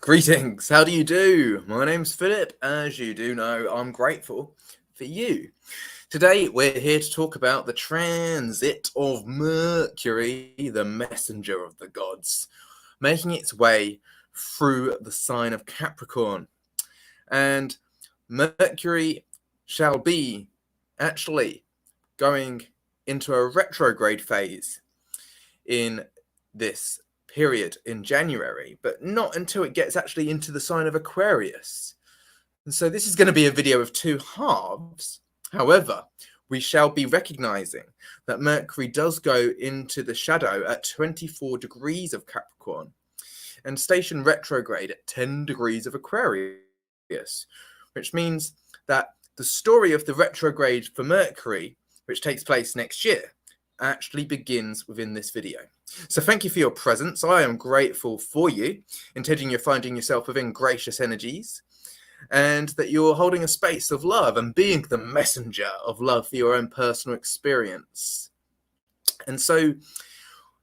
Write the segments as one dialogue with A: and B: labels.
A: Greetings, how do you do? My name's Philip. As you do know, I'm grateful for you. Today, we're here to talk about the transit of Mercury, the messenger of the gods, making its way through the sign of Capricorn. And Mercury shall be actually going into a retrograde phase in this period in January, but not until it gets actually into the sign of Aquarius. And so this is going to be a video of two halves. However, we shall be recognizing that Mercury does go into the shadow at 24 degrees of Capricorn and station retrograde at 10 degrees of Aquarius, which means that the story of the retrograde for Mercury, which takes place next year, actually begins within this video. So thank you for your presence. I am grateful for you, intending you're finding yourself within gracious energies, and that you're holding a space of love and being the messenger of love for your own personal experience. And so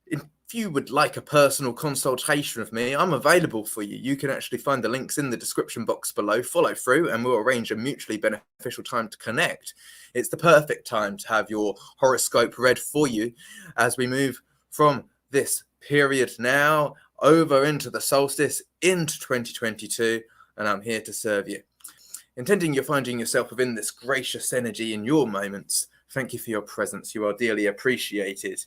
A: if you would like a personal consultation with me, I'm available for you. You can actually find the links in the description box below, follow through, and we'll arrange a mutually beneficial time to connect. It's the perfect time to have your horoscope read for you as we move from this period now over into the solstice, into 2022, and I'm here to serve you. Intending you're finding yourself within this gracious energy in your moments, thank you for your presence. You are dearly appreciated.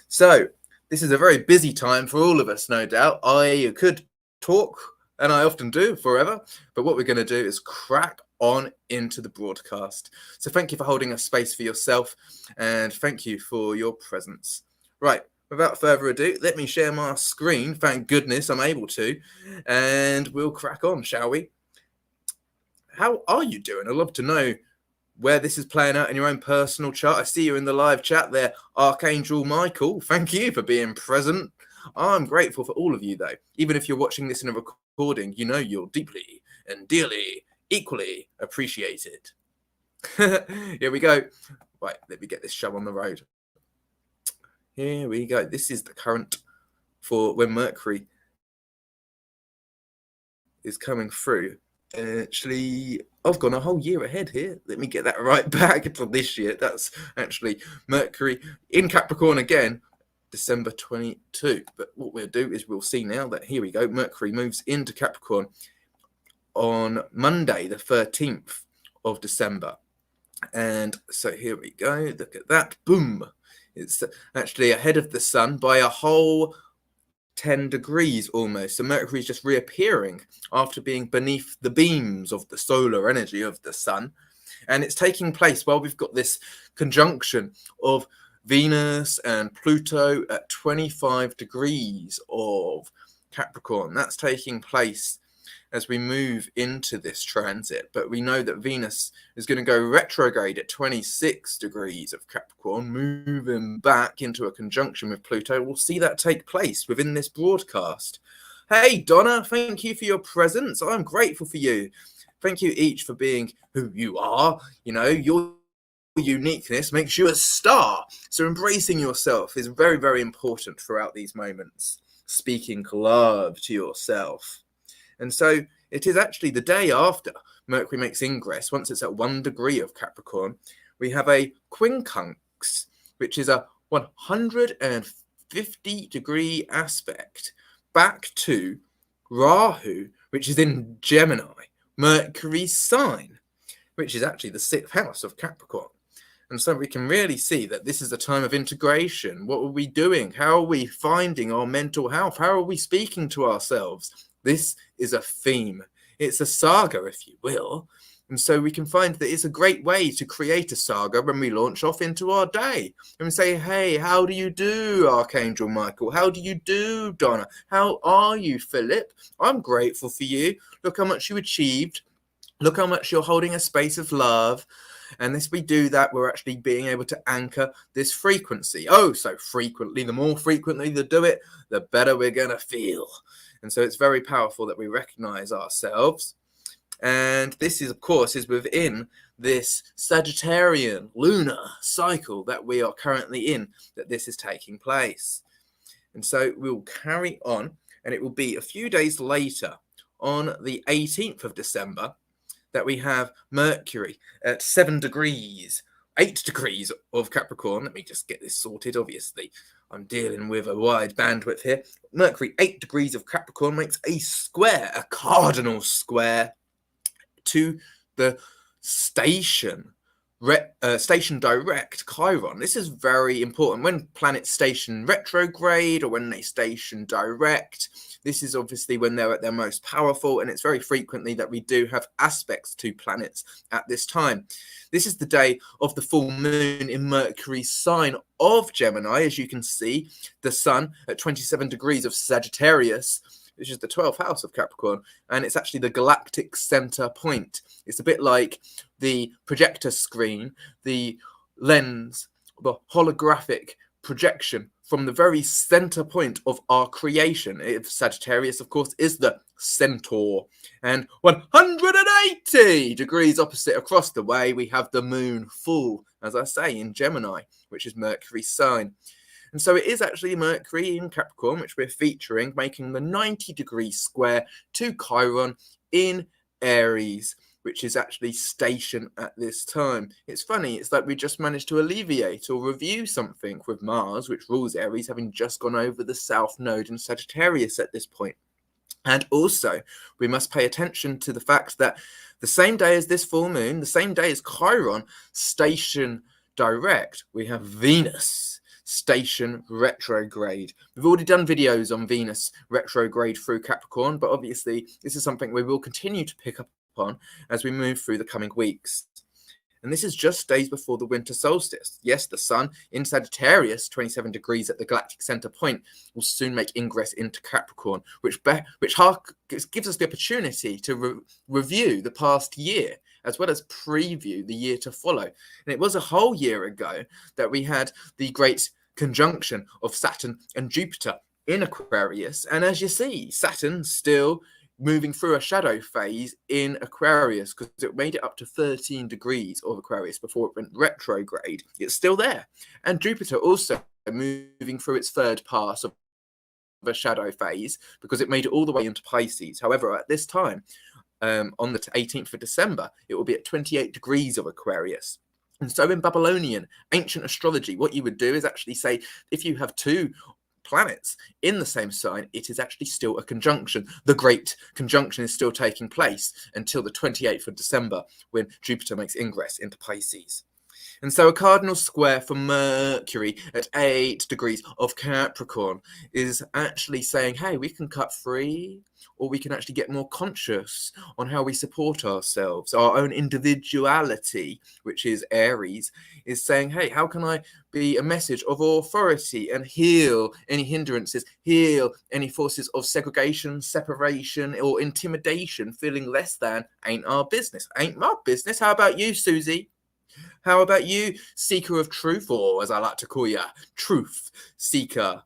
A: So, this is a very busy time for all of us, no doubt. I could talk, and I often do, forever, but what we're going to do is crack on into the broadcast. So thank you for holding a space for yourself, and thank you for your presence. Right, without further ado, let me share my screen. Thank goodness I'm able to, and we'll crack on, shall we? How are you doing? I'd love to know where this is playing out in your own personal chart. I see you in the live chat there, Archangel Michael. Thank you for being present. I'm grateful for all of you, though. Even if you're watching this in a recording, you know you're deeply and dearly, equally appreciated. Here we go. Right, let me get this show on the road. Here we go. This is the current for when Mercury is coming through. Actually, I've gone a whole year ahead here. Let me get that right back to this year. That's actually Mercury in Capricorn again, December 22. But what we'll do is we'll see now that here we go. Mercury moves into Capricorn on Monday, the 13th of December. And so here we go. Look at that. Boom. It's actually ahead of the sun by a whole 10 degrees almost. So Mercury is just reappearing after being beneath the beams of the solar energy of the sun. And it's taking place while we've got this conjunction of Venus and Pluto at 25 degrees of Capricorn. That's taking place as we move into this transit, but we know that Venus is going to go retrograde at 26 degrees of Capricorn, moving back into a conjunction with Pluto. We'll see that take place within this broadcast. Hey, Donna, thank you for your presence. I'm grateful for you. Thank you each for being who you are. You know, your uniqueness makes you a star. So embracing yourself is very, very important throughout these moments. Speaking love to yourself. And so it is actually the day after Mercury makes ingress, once it's at 1 degree of Capricorn, we have a quincunx, which is a 150 degree aspect back to Rahu, which is in Gemini, Mercury's sign, which is actually the 6th house of Capricorn. And so we can really see that this is a time of integration. What are we doing? How are we finding our mental health? How are we speaking to ourselves? This is a theme. It's a saga, if you will. And so we can find that it's a great way to create a saga when we launch off into our day. And we say, hey, how do you do, Archangel Michael? How do you do, Donna? How are you, Philip? I'm grateful for you. Look how much you achieved. Look how much you're holding a space of love. And as we do that, we're actually being able to anchor this frequency. Oh, so frequently. The more frequently they do it, the better we're going to feel. And so it's very powerful that we recognize ourselves. And this is, of course, is within this Sagittarian lunar cycle that we are currently in, that this is taking place. And so we'll carry on, and it will be a few days later on the 18th of December that we have Mercury at 7 degrees, 8 degrees of Capricorn. Let me just get this sorted. Obviously, I'm dealing with a wide bandwidth here. Mercury, 8 degrees of Capricorn, makes a square, a cardinal square to the station direct Chiron. This is very important. When planets station retrograde or when they station direct, this is obviously when they're at their most powerful, and it's very frequently that we do have aspects to planets at this time. This is the day of the full moon in Mercury's sign of Gemini. As you can see, the sun at 27 degrees of Sagittarius, which is the 12th house of Capricorn, and it's actually the galactic center point. It's a bit like the projector screen, the lens, the holographic projection from the very center point of our creation. If Sagittarius, of course, is the centaur, and 180 degrees opposite across the way, we have the moon full, as I say, in Gemini, which is Mercury's sign. And so it is actually Mercury in Capricorn, which we're featuring, making the 90-degree square to Chiron in Aries, which is actually stationed at this time. It's funny, it's like we just managed to alleviate or review something with Mars, which rules Aries, having just gone over the South Node in Sagittarius at this point. And also, we must pay attention to the fact that the same day as this full moon, the same day as Chiron station direct, we have Venus station retrograde. We've already done videos on Venus retrograde through Capricorn, but obviously this is something we will continue to pick up on as we move through the coming weeks. And this is just days before the winter solstice. Yes, the sun in Sagittarius, 27 degrees at the galactic center point, will soon make ingress into Capricorn, which gives us the opportunity to review the past year, as well as preview the year to follow. And it was a whole year ago that we had the great conjunction of Saturn and Jupiter in Aquarius. And as you see, Saturn still moving through a shadow phase in Aquarius, because it made it up to 13 degrees of Aquarius before it went retrograde. It's still there. And Jupiter also moving through its third pass of a shadow phase, because it made it all the way into Pisces. However, at this time, on the 18th of December, it will be at 28 degrees of Aquarius. And so in Babylonian ancient astrology, what you would do is actually say, if you have two planets in the same sign, it is actually still a conjunction. The great conjunction is still taking place until the 28th of December, when Jupiter makes ingress into Pisces. And so a cardinal square for Mercury at 8 degrees of Capricorn is actually saying, hey, we can cut free, or we can actually get more conscious on how we support ourselves. Our own individuality, which is Aries, is saying, hey, how can I be a message of authority and heal any hindrances, heal any forces of segregation, separation, or intimidation, feeling less than? Ain't our business. Ain't my business. How about you, Susie? How about you, seeker of truth, or as I like to call you, truth seeker?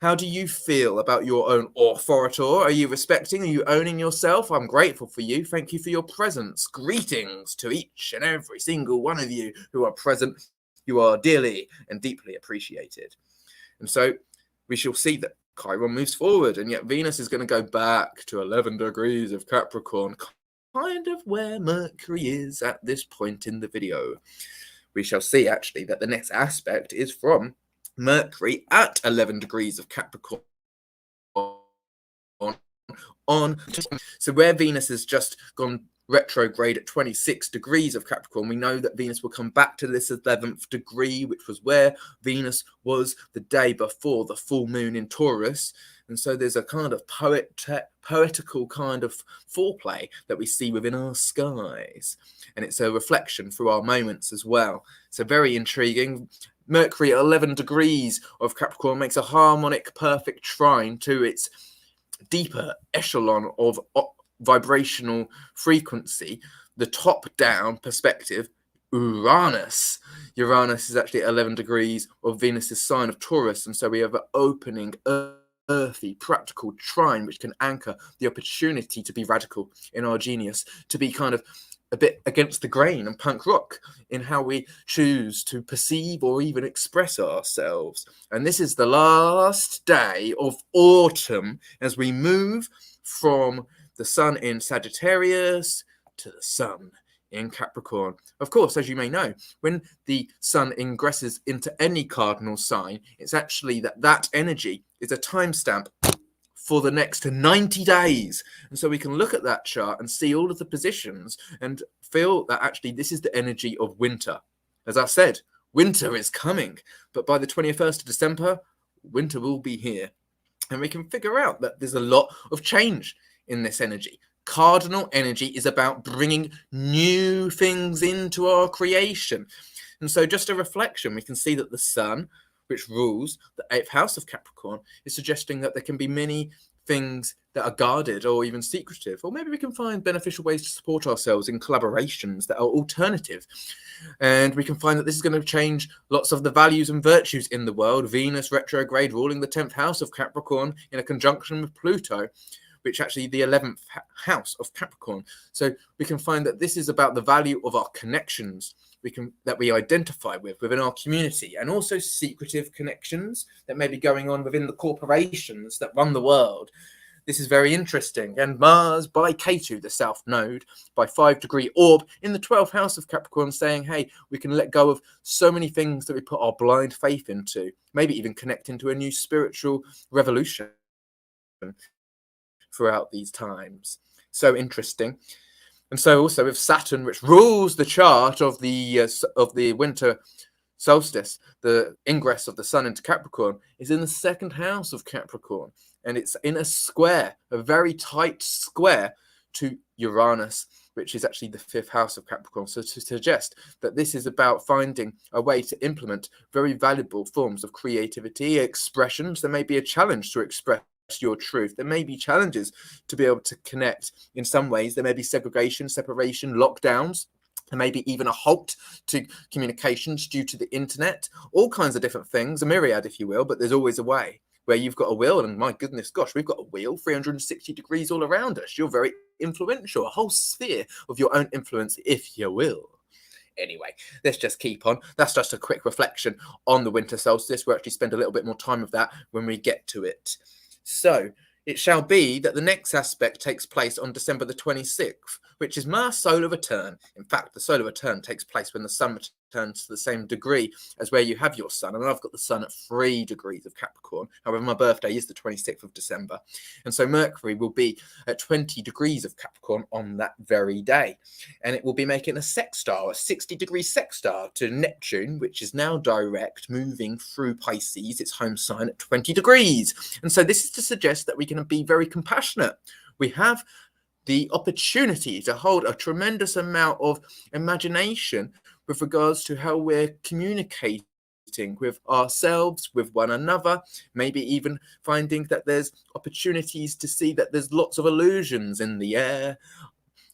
A: How do you feel about your own authority? Are you respecting? Are you owning yourself? I'm grateful for you. Thank you for your presence. Greetings to each and every single one of you who are present. You are dearly and deeply appreciated. And so we shall see that Chiron moves forward, and yet Venus is going to go back to 11 degrees of Capricorn, kind of where Mercury is at this point in the video. We shall see actually that the next aspect is from Mercury at 11 degrees of Capricorn on. So where Venus has just gone retrograde at 26 degrees of Capricorn, we know that Venus will come back to this 11th degree, which was where Venus was the day before the full moon in Taurus. And so there's a kind of poetical kind of foreplay that we see within our skies. And it's a reflection through our moments as well. So very intriguing. Mercury at 11 degrees of Capricorn makes a harmonic perfect trine to its deeper echelon of vibrational frequency, the top-down perspective, Uranus. Uranus is actually at 11 degrees of Venus's sign of Taurus, and so we have an opening, earthy, practical trine which can anchor the opportunity to be radical in our genius, to be kind of a bit against the grain and punk rock in how we choose to perceive or even express ourselves. And this is the last day of autumn as we move from the sun in Sagittarius to the sun in Capricorn. Of course, as you may know, when the sun ingresses into any cardinal sign, it's actually that energy is a timestamp for the next 90 days. And so we can look at that chart and see all of the positions and feel that actually this is the energy of winter. As I said, winter is coming, but by the 21st of December, winter will be here. And we can figure out that there's a lot of change in this energy. Cardinal energy is about bringing new things into our creation. And so just a reflection, we can see that the sun, which rules the 8th house of Capricorn, is suggesting that there can be many things that are guarded or even secretive, or maybe we can find beneficial ways to support ourselves in collaborations that are alternative. And we can find that this is going to change lots of the values and virtues in the world. Venus retrograde ruling the 10th house of Capricorn in a conjunction with Pluto, which actually the 11th house of Capricorn. So we can find that this is about the value of our connections that we identify with within our community, and also secretive connections that may be going on within the corporations that run the world. This is very interesting. And Mars by Ketu, the South Node, by 5-degree orb in the 12th house of Capricorn, saying, hey, we can let go of so many things that we put our blind faith into, maybe even connect into a new spiritual revolution throughout these times. So interesting. And so also with Saturn, which rules the chart of the winter solstice, the ingress of the sun into Capricorn is in the 2nd house of Capricorn. And it's in a square, a very tight square to Uranus, which is actually the 5th house of Capricorn. So to suggest that this is about finding a way to implement very valuable forms of creativity, expressions. There may be a challenge to express your truth. There may be challenges to be able to connect in some ways. There may be segregation, separation, lockdowns. There may be even a halt to communications due to the internet, all kinds of different things, a myriad, if you will, but there's always a way where you've got a wheel, and my goodness, gosh, we've got a wheel 360 degrees all around us. You're very influential, a whole sphere of your own influence, if you will. Anyway, let's just keep on. That's just a quick reflection on the winter solstice. We'll actually spend a little bit more time of that when we get to it. So it shall be that the next aspect takes place on December the 26th, which is Mars solar return. In fact, the solar return takes place when the sun returns to the same degree as where you have your sun. And I've got the sun at 3 degrees of Capricorn. However, my birthday is the 26th of December. And so Mercury will be at 20 degrees of Capricorn on that very day. And it will be making a sextile, a 60-degree sextile to Neptune, which is now direct, moving through Pisces, its home sign, at 20 degrees. And so this is to suggest that we can be very compassionate. We have the opportunity to hold a tremendous amount of imagination with regards to how we're communicating with ourselves, with one another, maybe even finding that there's opportunities to see that there's lots of illusions in the air.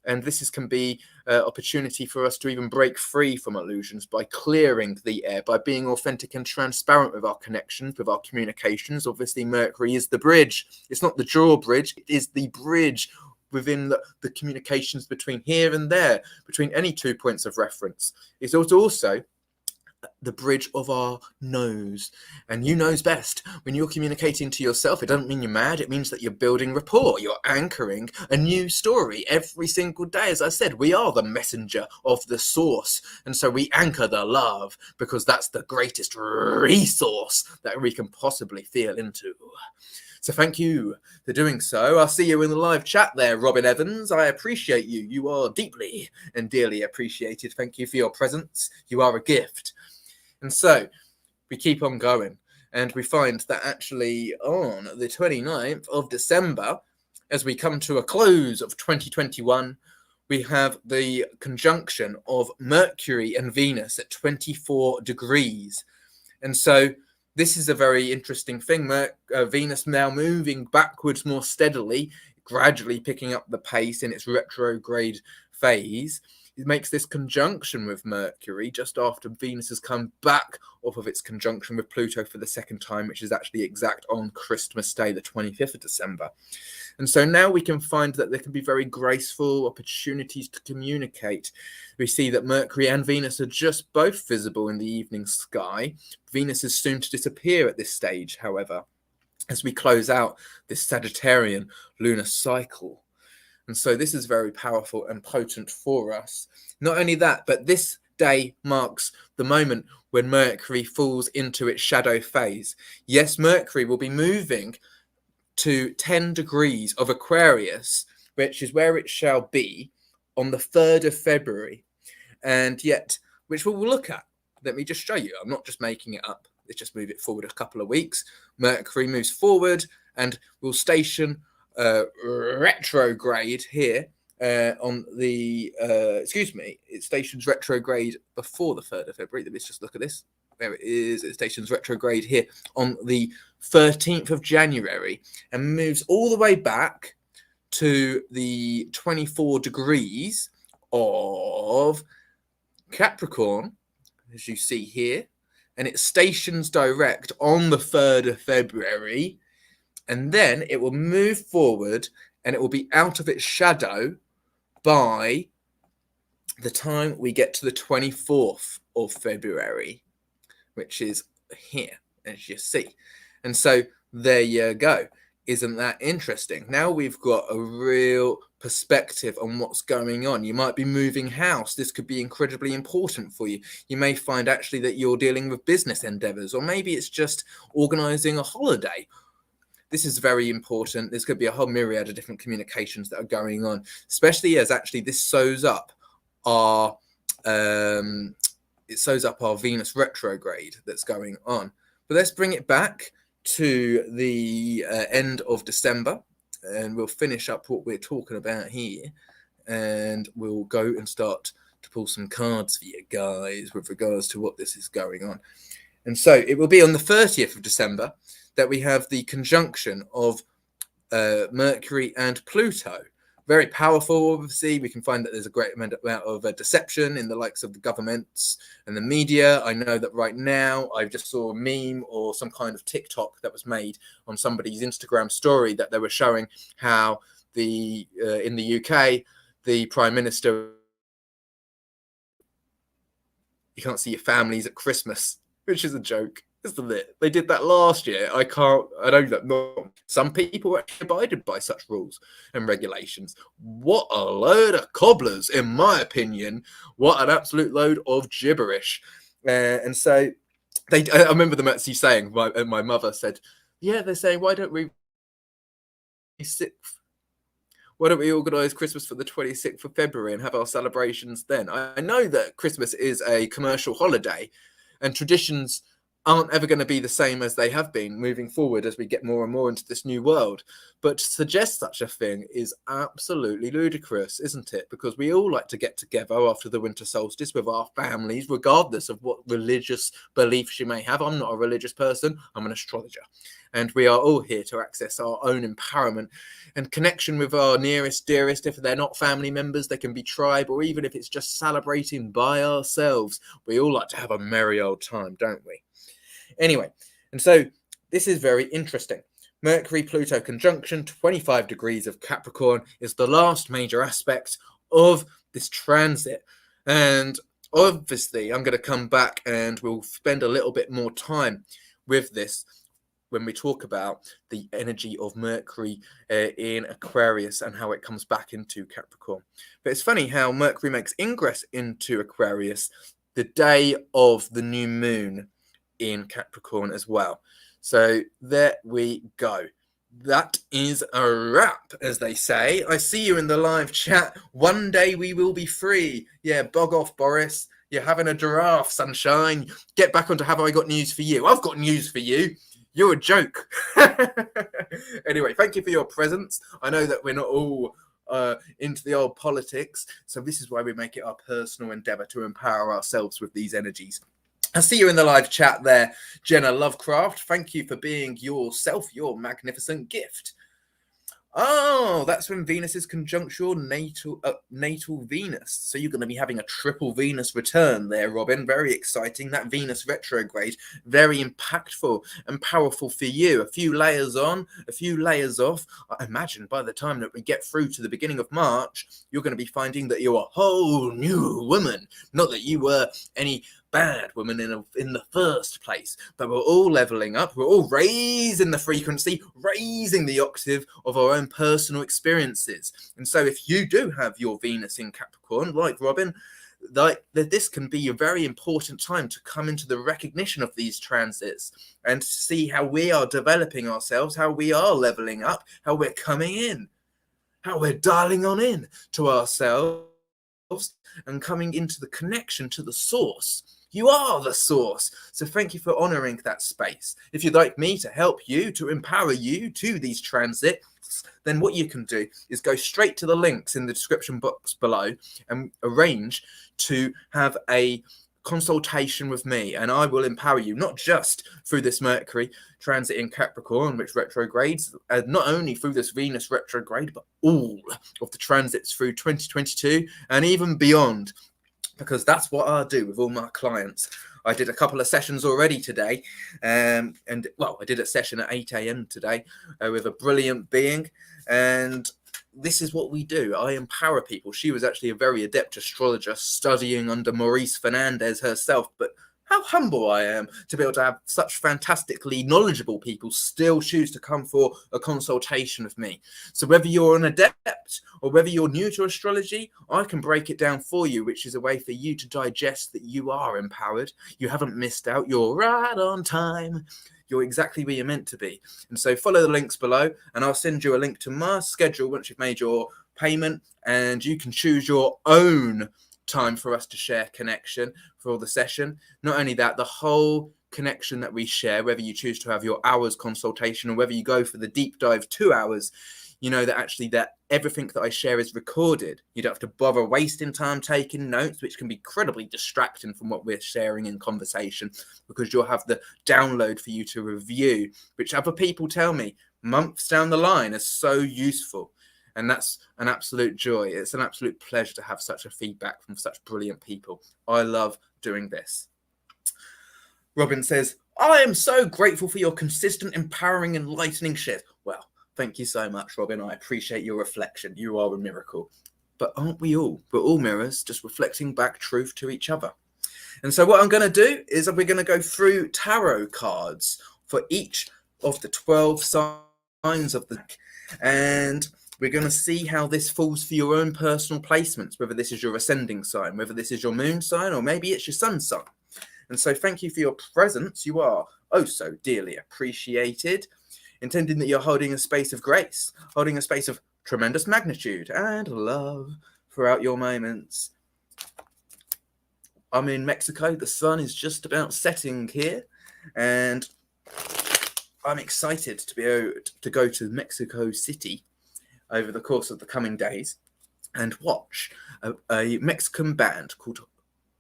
A: And this can be an opportunity for us to even break free from illusions by clearing the air, by being authentic and transparent with our connections, with our communications. Obviously, Mercury is the bridge. It's not the drawbridge. It is the bridge within the communications between here and there, between any 2 points of reference. It's also the bridge of our nose. And you knows best. When you're communicating to yourself, it doesn't mean you're mad. It means that you're building rapport. You're anchoring a new story every single day. As I said, we are the messenger of the source. And so we anchor the love because that's the greatest resource that we can possibly feel into. So thank you for doing so. I'll see you in the live chat there, Robin Evans. I appreciate you. You are deeply and dearly appreciated. Thank you for your presence. You are a gift. And so we keep on going. And we find that actually on the 29th of December, as we come to a close of 2021, we have the conjunction of Mercury and Venus at 24 degrees. And so this is a very interesting thing. Venus now moving backwards more steadily, gradually picking up the pace in its retrograde phase. It makes this conjunction with Mercury just after Venus has come back off of its conjunction with Pluto for the second time, which is actually exact on Christmas Day, the 25th of December. And so now we can find that there can be very graceful opportunities to communicate. We see that Mercury and Venus are just both visible in the evening sky. Venus is soon to disappear at this stage, however, as we close out this Sagittarian lunar cycle. And so this is very powerful and potent for us. Not only that, but this day marks the moment when Mercury falls into its shadow phase. Yes, Mercury will be moving to 10 degrees of Aquarius, which is where it shall be on the 3rd of February. And yet, which we'll look at. Let me just show you. I'm not just making it up. Let's just move it forward a couple of weeks. Mercury moves forward and will station retrograde here on the, it stations retrograde before the 3rd of February. Let's just look at this. There it is. It stations retrograde here on the 13th of January and moves all the way back to the 24 degrees of Capricorn, as you see here, and it stations direct on the 3rd of February, and then it will move forward and it will be out of its shadow by the time we get to the 24th of February, which is here, as you see. And so there you go. Isn't that interesting? Now we've got a real perspective on what's going on. You might be moving house. This could be incredibly important for you. You may find actually that you're dealing with business endeavors, or maybe it's just organizing a holiday. This is very important. There's going to be a whole myriad of different communications that are going on, especially as actually this sews up our Venus retrograde that's going on. But let's bring it back to the end of December, and we'll finish up what we're talking about here, and we'll go and start to pull some cards for you guys with regards to what this is going on. And so it will be on the 30th of December that we have the conjunction of Mercury and Pluto. Very powerful, obviously. We can find that there's a great amount of deception in the likes of the governments and the media. I know that right now I just saw a meme or some kind of TikTok that was made on somebody's Instagram story that they were showing how in the UK, the Prime Minister, you can't see your families at Christmas, which is a joke, isn't it? They did that last year. I know that not some people actually abided by such rules and regulations. What a load of cobblers, in my opinion. What an absolute load of gibberish. And so I remember them actually saying, my mother said, yeah, they're saying, why don't we organise Christmas for the 26th of February and have our celebrations then? I know that Christmas is a commercial holiday, and traditions aren't ever going to be the same as they have been moving forward as we get more and more into this new world. But to suggest such a thing is absolutely ludicrous, isn't it? Because we all like to get together after the winter solstice with our families, regardless of what religious beliefs you may have. I'm not a religious person. I'm an astrologer. And we are all here to access our own empowerment and connection with our nearest, dearest. If they're not family members, they can be tribe, or even if it's just celebrating by ourselves. We all like to have a merry old time, don't we? Anyway, and so this is very interesting. Mercury-Pluto conjunction, 25 degrees of Capricorn, is the last major aspect of this transit. And obviously, I'm going to come back and we'll spend a little bit more time with this when we talk about the energy of Mercury in Aquarius and how it comes back into Capricorn. But it's funny how Mercury makes ingress into Aquarius the day of the new moon in Capricorn as well. So there we go. That is a wrap, as they say. I see you in the live chat. One day we will be free. Yeah, bog off, Boris. You're having a giraffe, sunshine. Get back onto Have I Got News for You. I've got news for you. You're a joke. Anyway, thank you for your presence. I know that we're not all into the old politics, so this is why we make it our personal endeavor to empower ourselves with these energies. I see you in the live chat there, Jenna Lovecraft. Thank you for being yourself, your magnificent gift. Oh, that's when Venus is conjunct your natal Venus. So you're going to be having a triple Venus return there, Robin. Very exciting. That Venus retrograde, very impactful and powerful for you. A few layers on, a few layers off. I imagine by the time that we get through to the beginning of March, you're going to be finding that you're a whole new woman. Not that you were any bad woman in the first place. But we're all leveling up. We're all raising the frequency, raising the octave of our own personal experiences. And so if you do have your Venus in Capricorn, like Robin, like this can be a very important time to come into the recognition of these transits and to see how we are developing ourselves, how we are leveling up, how we're coming in, how we're dialing on in to ourselves and coming into the connection to the source. You are the source. So thank you for honoring that space. If you'd like me to help you, to empower you to these transits, then what you can do is go straight to the links in the description box below and arrange to have a consultation with me, and I will empower you not just through this Mercury transit in Capricorn, which retrogrades, not only through this Venus retrograde, but all of the transits through 2022 and even beyond, because that's what I do with all my clients. I did a couple of sessions already today, I did a session at 8 a.m. today with a brilliant being, and this is what we do. I empower people. She was actually a very adept astrologer studying under Maurice Fernandez herself, but how humble I am to be able to have such fantastically knowledgeable people still choose to come for a consultation with me. So whether you're an adept or whether you're new to astrology, I can break it down for you, which is a way for you to digest that you are empowered. You haven't missed out. You're right on time. You're exactly where you're meant to be. And so follow the links below, and I'll send you a link to my schedule once you've made your payment, and you can choose your own time for us to share connection for the session. Not only that, the whole connection that we share, whether you choose to have your hours consultation or whether you go for the deep dive 2 hours, you know that actually that everything that I share is recorded. You don't have to bother wasting time taking notes, which can be incredibly distracting from what we're sharing in conversation, because you'll have the download for you to review, which other people tell me months down the line is so useful. And that's an absolute joy. It's an absolute pleasure to have such a feedback from such brilliant people. I love doing this. Robin says, I am so grateful for your consistent, empowering, enlightening shares. Well, thank you so much, Robin. I appreciate your reflection. You are a miracle. But aren't we all? We're all mirrors, just reflecting back truth to each other. And so what I'm going to do is we're going to go through tarot cards for each of the 12 signs of the... And we're going to see how this falls for your own personal placements, whether this is your ascending sign, whether this is your moon sign, or maybe it's your sun sign. And so thank you for your presence. You are oh so dearly appreciated. Intending that you're holding a space of grace, holding a space of tremendous magnitude and love throughout your moments. I'm in Mexico. The sun is just about setting here, and I'm excited to be able to go to Mexico City over the course of the coming days and watch a Mexican band called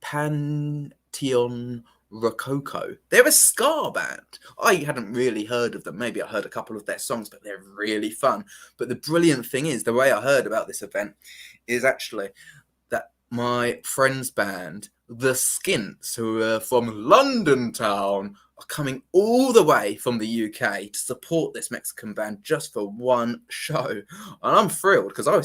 A: Panteon Rococo. They're a ska band. I hadn't really heard of them. Maybe I heard a couple of their songs, but they're really fun. But the brilliant thing is, the way I heard about this event is actually that my friend's band, the Skints, who are from London town, are coming all the way from the UK to support this Mexican band just for one show. And I'm thrilled because I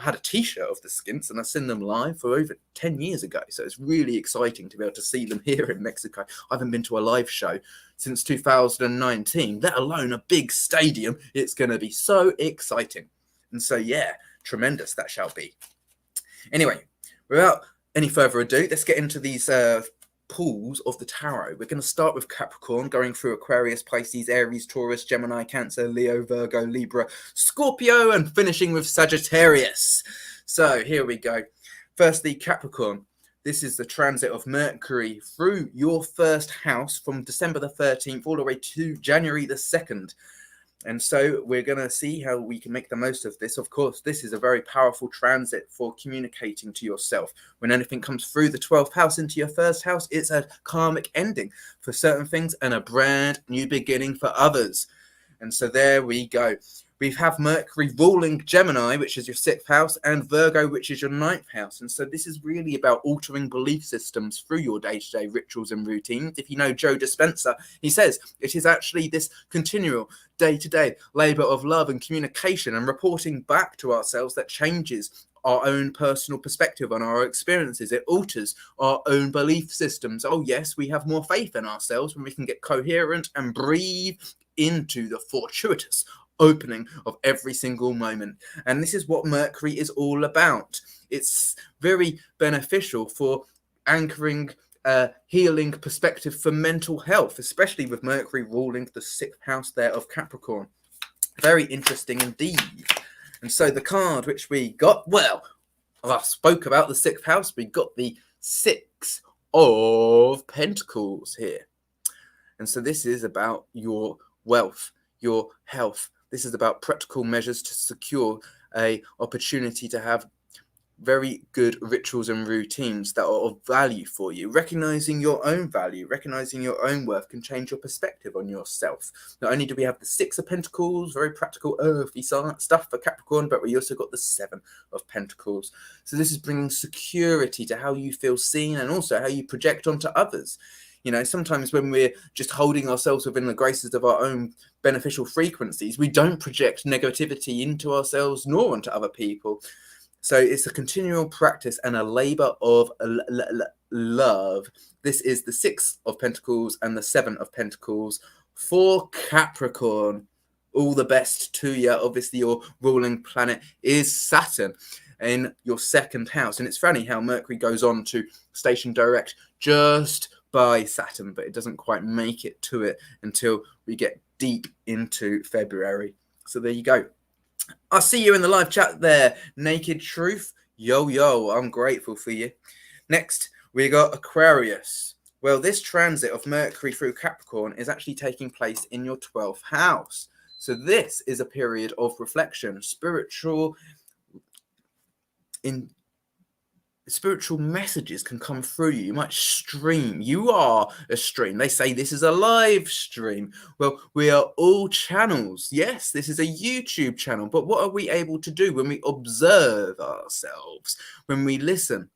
A: had a t-shirt of the Skints and I've seen them live for over 10 years ago. So it's really exciting to be able to see them here in Mexico. I haven't been to a live show since 2019, let alone a big stadium. It's going to be so exciting. And so, yeah, tremendous that shall be. Anyway, without any further ado, let's get into these pools of the tarot. We're going to start with Capricorn, going through Aquarius, Pisces, Aries, Taurus, Gemini, Cancer, Leo, Virgo, Libra, Scorpio, and finishing with Sagittarius. So here we go. Firstly, Capricorn. This is the transit of Mercury through your first house from December the 13th all the way to January the 2nd. And so we're going to see how we can make the most of this. Of course, this is a very powerful transit for communicating to yourself. When anything comes through the 12th house into your first house, it's a karmic ending for certain things and a brand new beginning for others. And so there we go. We have Mercury ruling Gemini, which is your 6th house, and Virgo, which is your 9th house. And so this is really about altering belief systems through your day-to-day rituals and routines. If you know Joe Dispenza, he says it is actually this continual day-to-day labor of love and communication and reporting back to ourselves that changes our own personal perspective on our experiences. It alters our own belief systems. Oh yes, we have more faith in ourselves when we can get coherent and breathe into the fortuitous opening of every single moment. And this is what Mercury is all about. It's very beneficial for anchoring healing perspective for mental health, especially with Mercury ruling the 6th house there of Capricorn. Very interesting indeed. And so the card which we got, well, I spoke about the 6th house. We got the 6 of Pentacles here. And so this is about your wealth, your health. This is about practical measures to secure an opportunity to have very good rituals and routines that are of value for you. Recognizing your own value, recognizing your own worth can change your perspective on yourself. Not only do we have the 6 of Pentacles, very practical, earthy stuff for Capricorn, but we also got the 7 of Pentacles. So this is bringing security to how you feel seen and also how you project onto others. You know, sometimes when we're just holding ourselves within the graces of our own beneficial frequencies, we don't project negativity into ourselves nor onto other people. So it's a continual practice and a labor of love. This is the 6 of Pentacles and the 7 of Pentacles for Capricorn. All the best to you. Obviously, your ruling planet is Saturn in your 2nd house. And it's funny how Mercury goes on to station direct just by Saturn, but it doesn't quite make it to it until we get deep into February. So there you go. I'll see you in the live chat there, Naked Truth. Yo, I'm grateful for you. Next, we got Aquarius. Well, this transit of Mercury through Capricorn is actually taking place in your 12th house. So this is a period of reflection, spiritual messages can come through you. You might stream. You are a stream. They say this is a live stream. Well, we are all channels. Yes, this is a YouTube channel. But what are we able to do when we observe ourselves, when we listen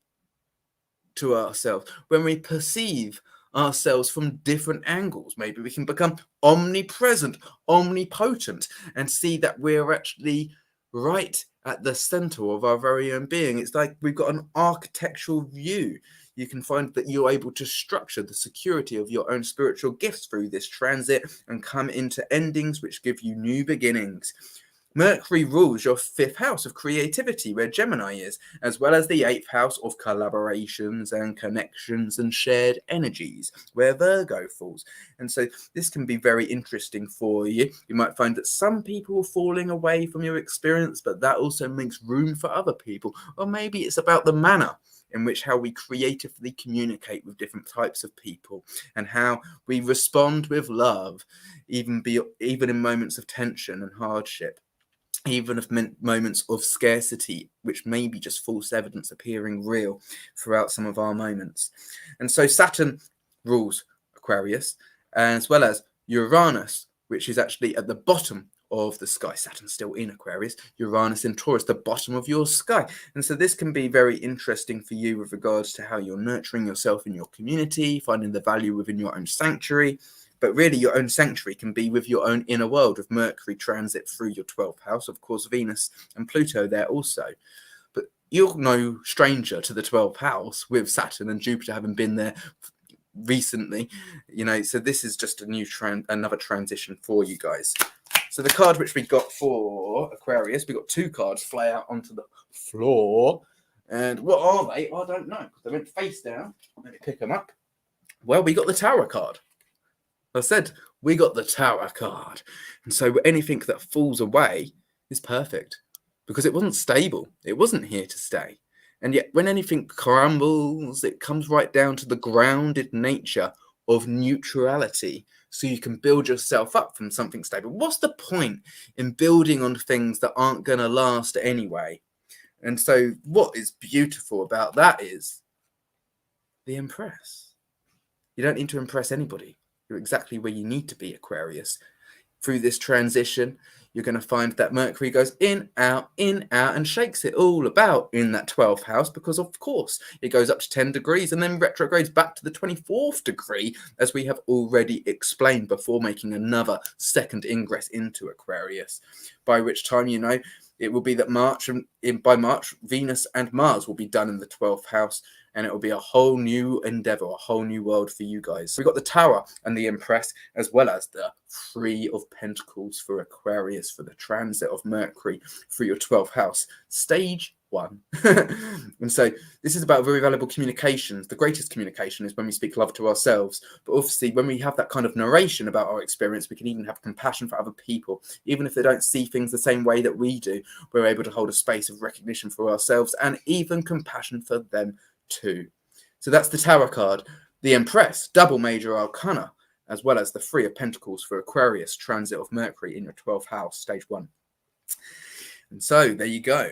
A: to ourselves, when we perceive ourselves from different angles? Maybe we can become omnipresent, omnipotent, and see that we're actually right at the center of our very own being. It's like we've got an architectural view. You can find that you're able to structure the security of your own spiritual gifts through this transit and come into endings which give you new beginnings. Mercury rules your 5th house of creativity, where Gemini is, as well as the 8th house of collaborations and connections and shared energies, where Virgo falls. And so this can be very interesting for you. You might find that some people are falling away from your experience, but that also makes room for other people. Or maybe it's about the manner in which how we creatively communicate with different types of people and how we respond with love, even in moments of tension and hardship. Even of moments of scarcity, which may be just false evidence appearing real throughout some of our moments. And so Saturn rules Aquarius, as well as Uranus, which is actually at the bottom of the sky. Saturn's still in Aquarius, Uranus in Taurus, the bottom of your sky. And so this can be very interesting for you with regards to how you're nurturing yourself in your community, finding the value within your own sanctuary. But really, your own sanctuary can be with your own inner world, with Mercury transit through your 12th house, of course, Venus and Pluto there also. But you're no stranger to the 12th house with Saturn and Jupiter having been there recently, you know, so this is just a new another transition for you guys. So the card which we got for Aquarius, we got 2 cards fly out onto the floor. And what are they? I don't know, because they went face down. Let me pick them up. Well, we got the Tower card. I said we got the Tower card. And so anything that falls away is perfect because it wasn't stable. It wasn't here to stay. And yet when anything crumbles, it comes right down to the grounded nature of neutrality. So you can build yourself up from something stable. What's the point in building on things that aren't going to last anyway? And so what is beautiful about that is the impress. You don't need to impress anybody. You're exactly where you need to be, Aquarius. Through this transition, you're going to find that Mercury goes in, out, and shakes it all about in that 12th house because, of course, it goes up to 10 degrees and then retrogrades back to the 24th degree, as we have already explained before making another second ingress into Aquarius, by which time, you know, it will be that by March, Venus and Mars will be done in the 12th house, and it will be a whole new endeavor, a whole new world for you guys. So we've got the Tower and the Empress, as well as the Three of Pentacles for Aquarius, for the transit of Mercury through your 12th house. Stage 1. And so this is about very valuable communications. The greatest communication is when we speak love to ourselves. But obviously, when we have that kind of narration about our experience, we can even have compassion for other people. Even if they don't see things the same way that we do, we're able to hold a space of recognition for ourselves and even compassion for them too. So that's the Tower card. The Empress, double major arcana, as well as the Three of Pentacles for Aquarius, transit of Mercury in your 12th house, stage 1. And so there you go.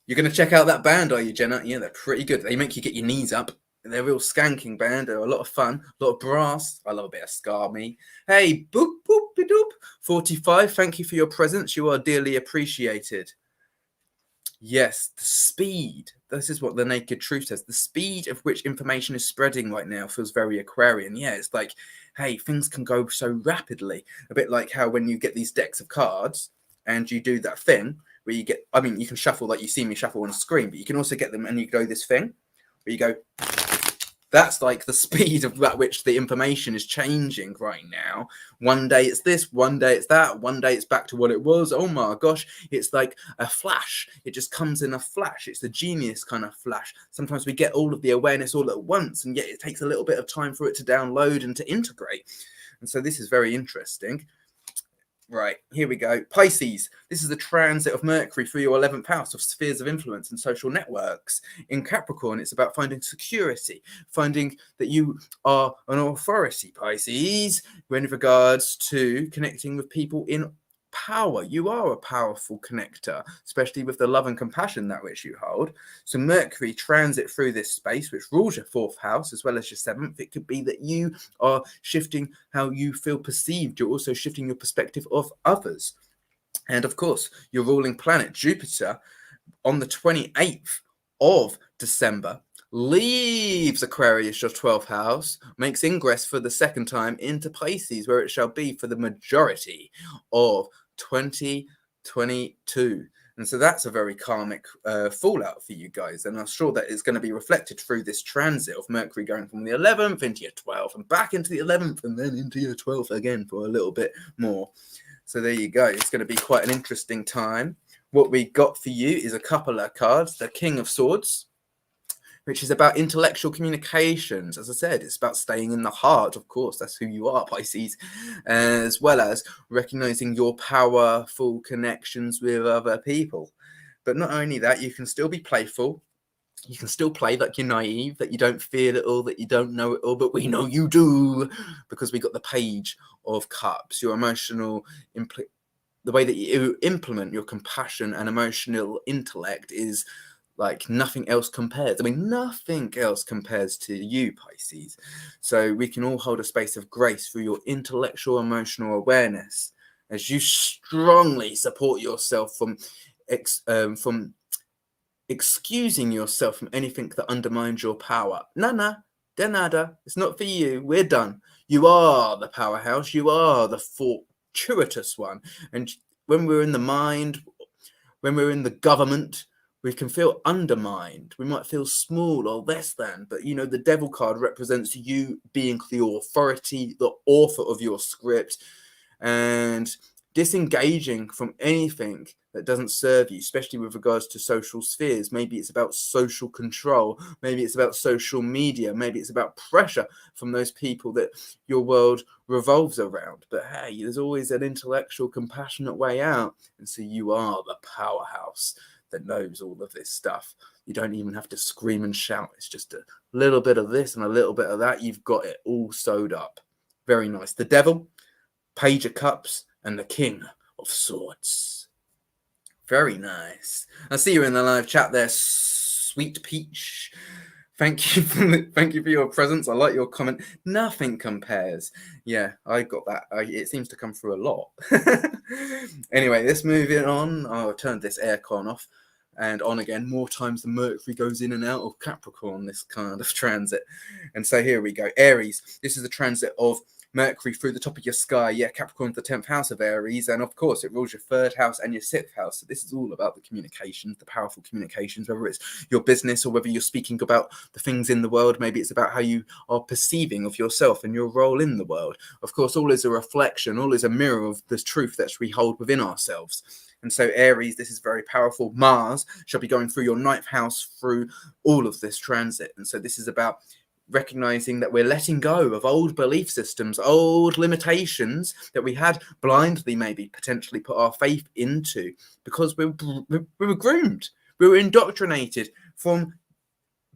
A: You're going to check out that band, are you, Jenna? Yeah, they're pretty good. They make you get your knees up. They're a real skanking band. They're a lot of fun, a lot of brass. I love a bit of ska, me. Hey, boop, boop, doop. 45, thank you for your presence. You are dearly appreciated. Yes, the speed. This is what the Naked Truth says. The speed of which information is spreading right now feels very Aquarian. Yeah, it's like, hey, things can go so rapidly. A bit like how when you get these decks of cards and you do that thing where you get, I mean, you can shuffle like you see me shuffle on screen, but you can also get them and you go this thing where you go, that's like the speed of at which the information is changing right now. One day it's this, one day it's that, one day it's back to what it was. Oh my gosh, it's like a flash. It just comes in a flash. It's the genius kind of flash. Sometimes we get all of the awareness all at once, and yet it takes a little bit of time for it to download and to integrate. And so this is very interesting. Right, here we go. Pisces. This is the transit of Mercury through your 11th house of spheres of influence and social networks. In Capricorn, it's about finding security, finding that you are an authority, Pisces, when regards to connecting with people in power. You are a powerful connector, especially with the love and compassion that which you hold. So Mercury transit through this space, which rules your 4th house as well as your 7th. It could be that you are shifting how you feel perceived. You're also shifting your perspective of others. And of course, your ruling planet, Jupiter, on the 28th of December, leaves Aquarius, your 12th house, makes ingress for the second time into Pisces, where it shall be for the majority of 2022. And so that's a very karmic fallout for you guys. And I'm sure that it's going to be reflected through this transit of Mercury going from the 11th into your 12th and back into the 11th and then into your 12th again for a little bit more. So there you go. It's going to be quite an interesting time. What we got for you is a couple of cards. The King of Swords, which is about intellectual communications. As I said, it's about staying in the heart. Of course, that's who you are, Pisces, as well as recognizing your powerful connections with other people. But not only that, you can still be playful. You can still play like you're naive, that you don't feel it all, that you don't know it all, but we know you do, because we got the Page of Cups. Your emotional the way that you implement your compassion and emotional intellect is like nothing else compares. I mean, nothing else compares to you, Pisces. So we can all hold a space of grace through your intellectual, emotional awareness as you strongly support yourself from excusing yourself from anything that undermines your power. Nana, de nada. It's not for you. We're done. You are the powerhouse. You are the fortuitous one. And when we're in the mind, when we're in the government, we can feel undermined. We might feel small or less than, but you know, the Devil card represents you being the authority, the author of your script, and disengaging from anything that doesn't serve you, especially with regards to social spheres. Maybe it's about social control. Maybe it's about social media. Maybe it's about pressure from those people that your world revolves around. But hey, there's always an intellectual, compassionate way out. And so you are the powerhouse that knows all of this stuff. You don't even have to scream and shout. It's just a little bit of this and a little bit of that. You've got it all sewed up. Very nice. The Devil, Page of Cups, and the King of Swords. Very nice. I see you in the live chat there, Sweet Peach. Thank you for your presence. I like your comment. Nothing compares. Yeah, I got that. It seems to come through a lot. Anyway, let's move it on. I'll turn this aircon off and on again. More times than Mercury goes in and out of Capricorn, this kind of transit. And so here we go. Aries. This is the transit of Mercury through the top of your sky. Yeah, Capricorn's the 10th house of Aries, and of course it rules your 3rd house and your 6th house. So this is all about the communications, the powerful communications, whether it's your business or whether you're speaking about the things in the world. Maybe it's about how you are perceiving of yourself and your role in the world. Of course, all is a reflection, all is a mirror of the truth that we hold within ourselves. And so Aries, this is very powerful. Mars shall be going through your 9th house through all of this transit. And so this is about recognizing that we're letting go of old belief systems, old limitations that we had blindly maybe potentially put our faith into because we were groomed. We were indoctrinated from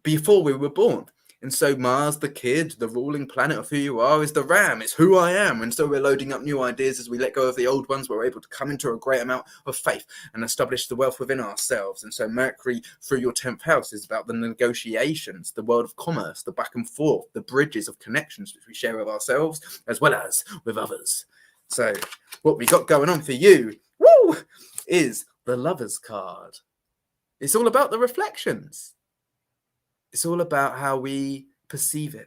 A: before we were born. And so Mars, the kid, the ruling planet of who you are, is the ram. It's who I am. And so we're loading up new ideas as we let go of the old ones. We're able to come into a great amount of faith and establish the wealth within ourselves. And so Mercury through your 10th house is about the negotiations, the world of commerce, the back and forth, the bridges of connections which we share with ourselves as well as with others. So what we got going on for you, is the Lovers card. It's all about the reflections. It's all about how we perceive it.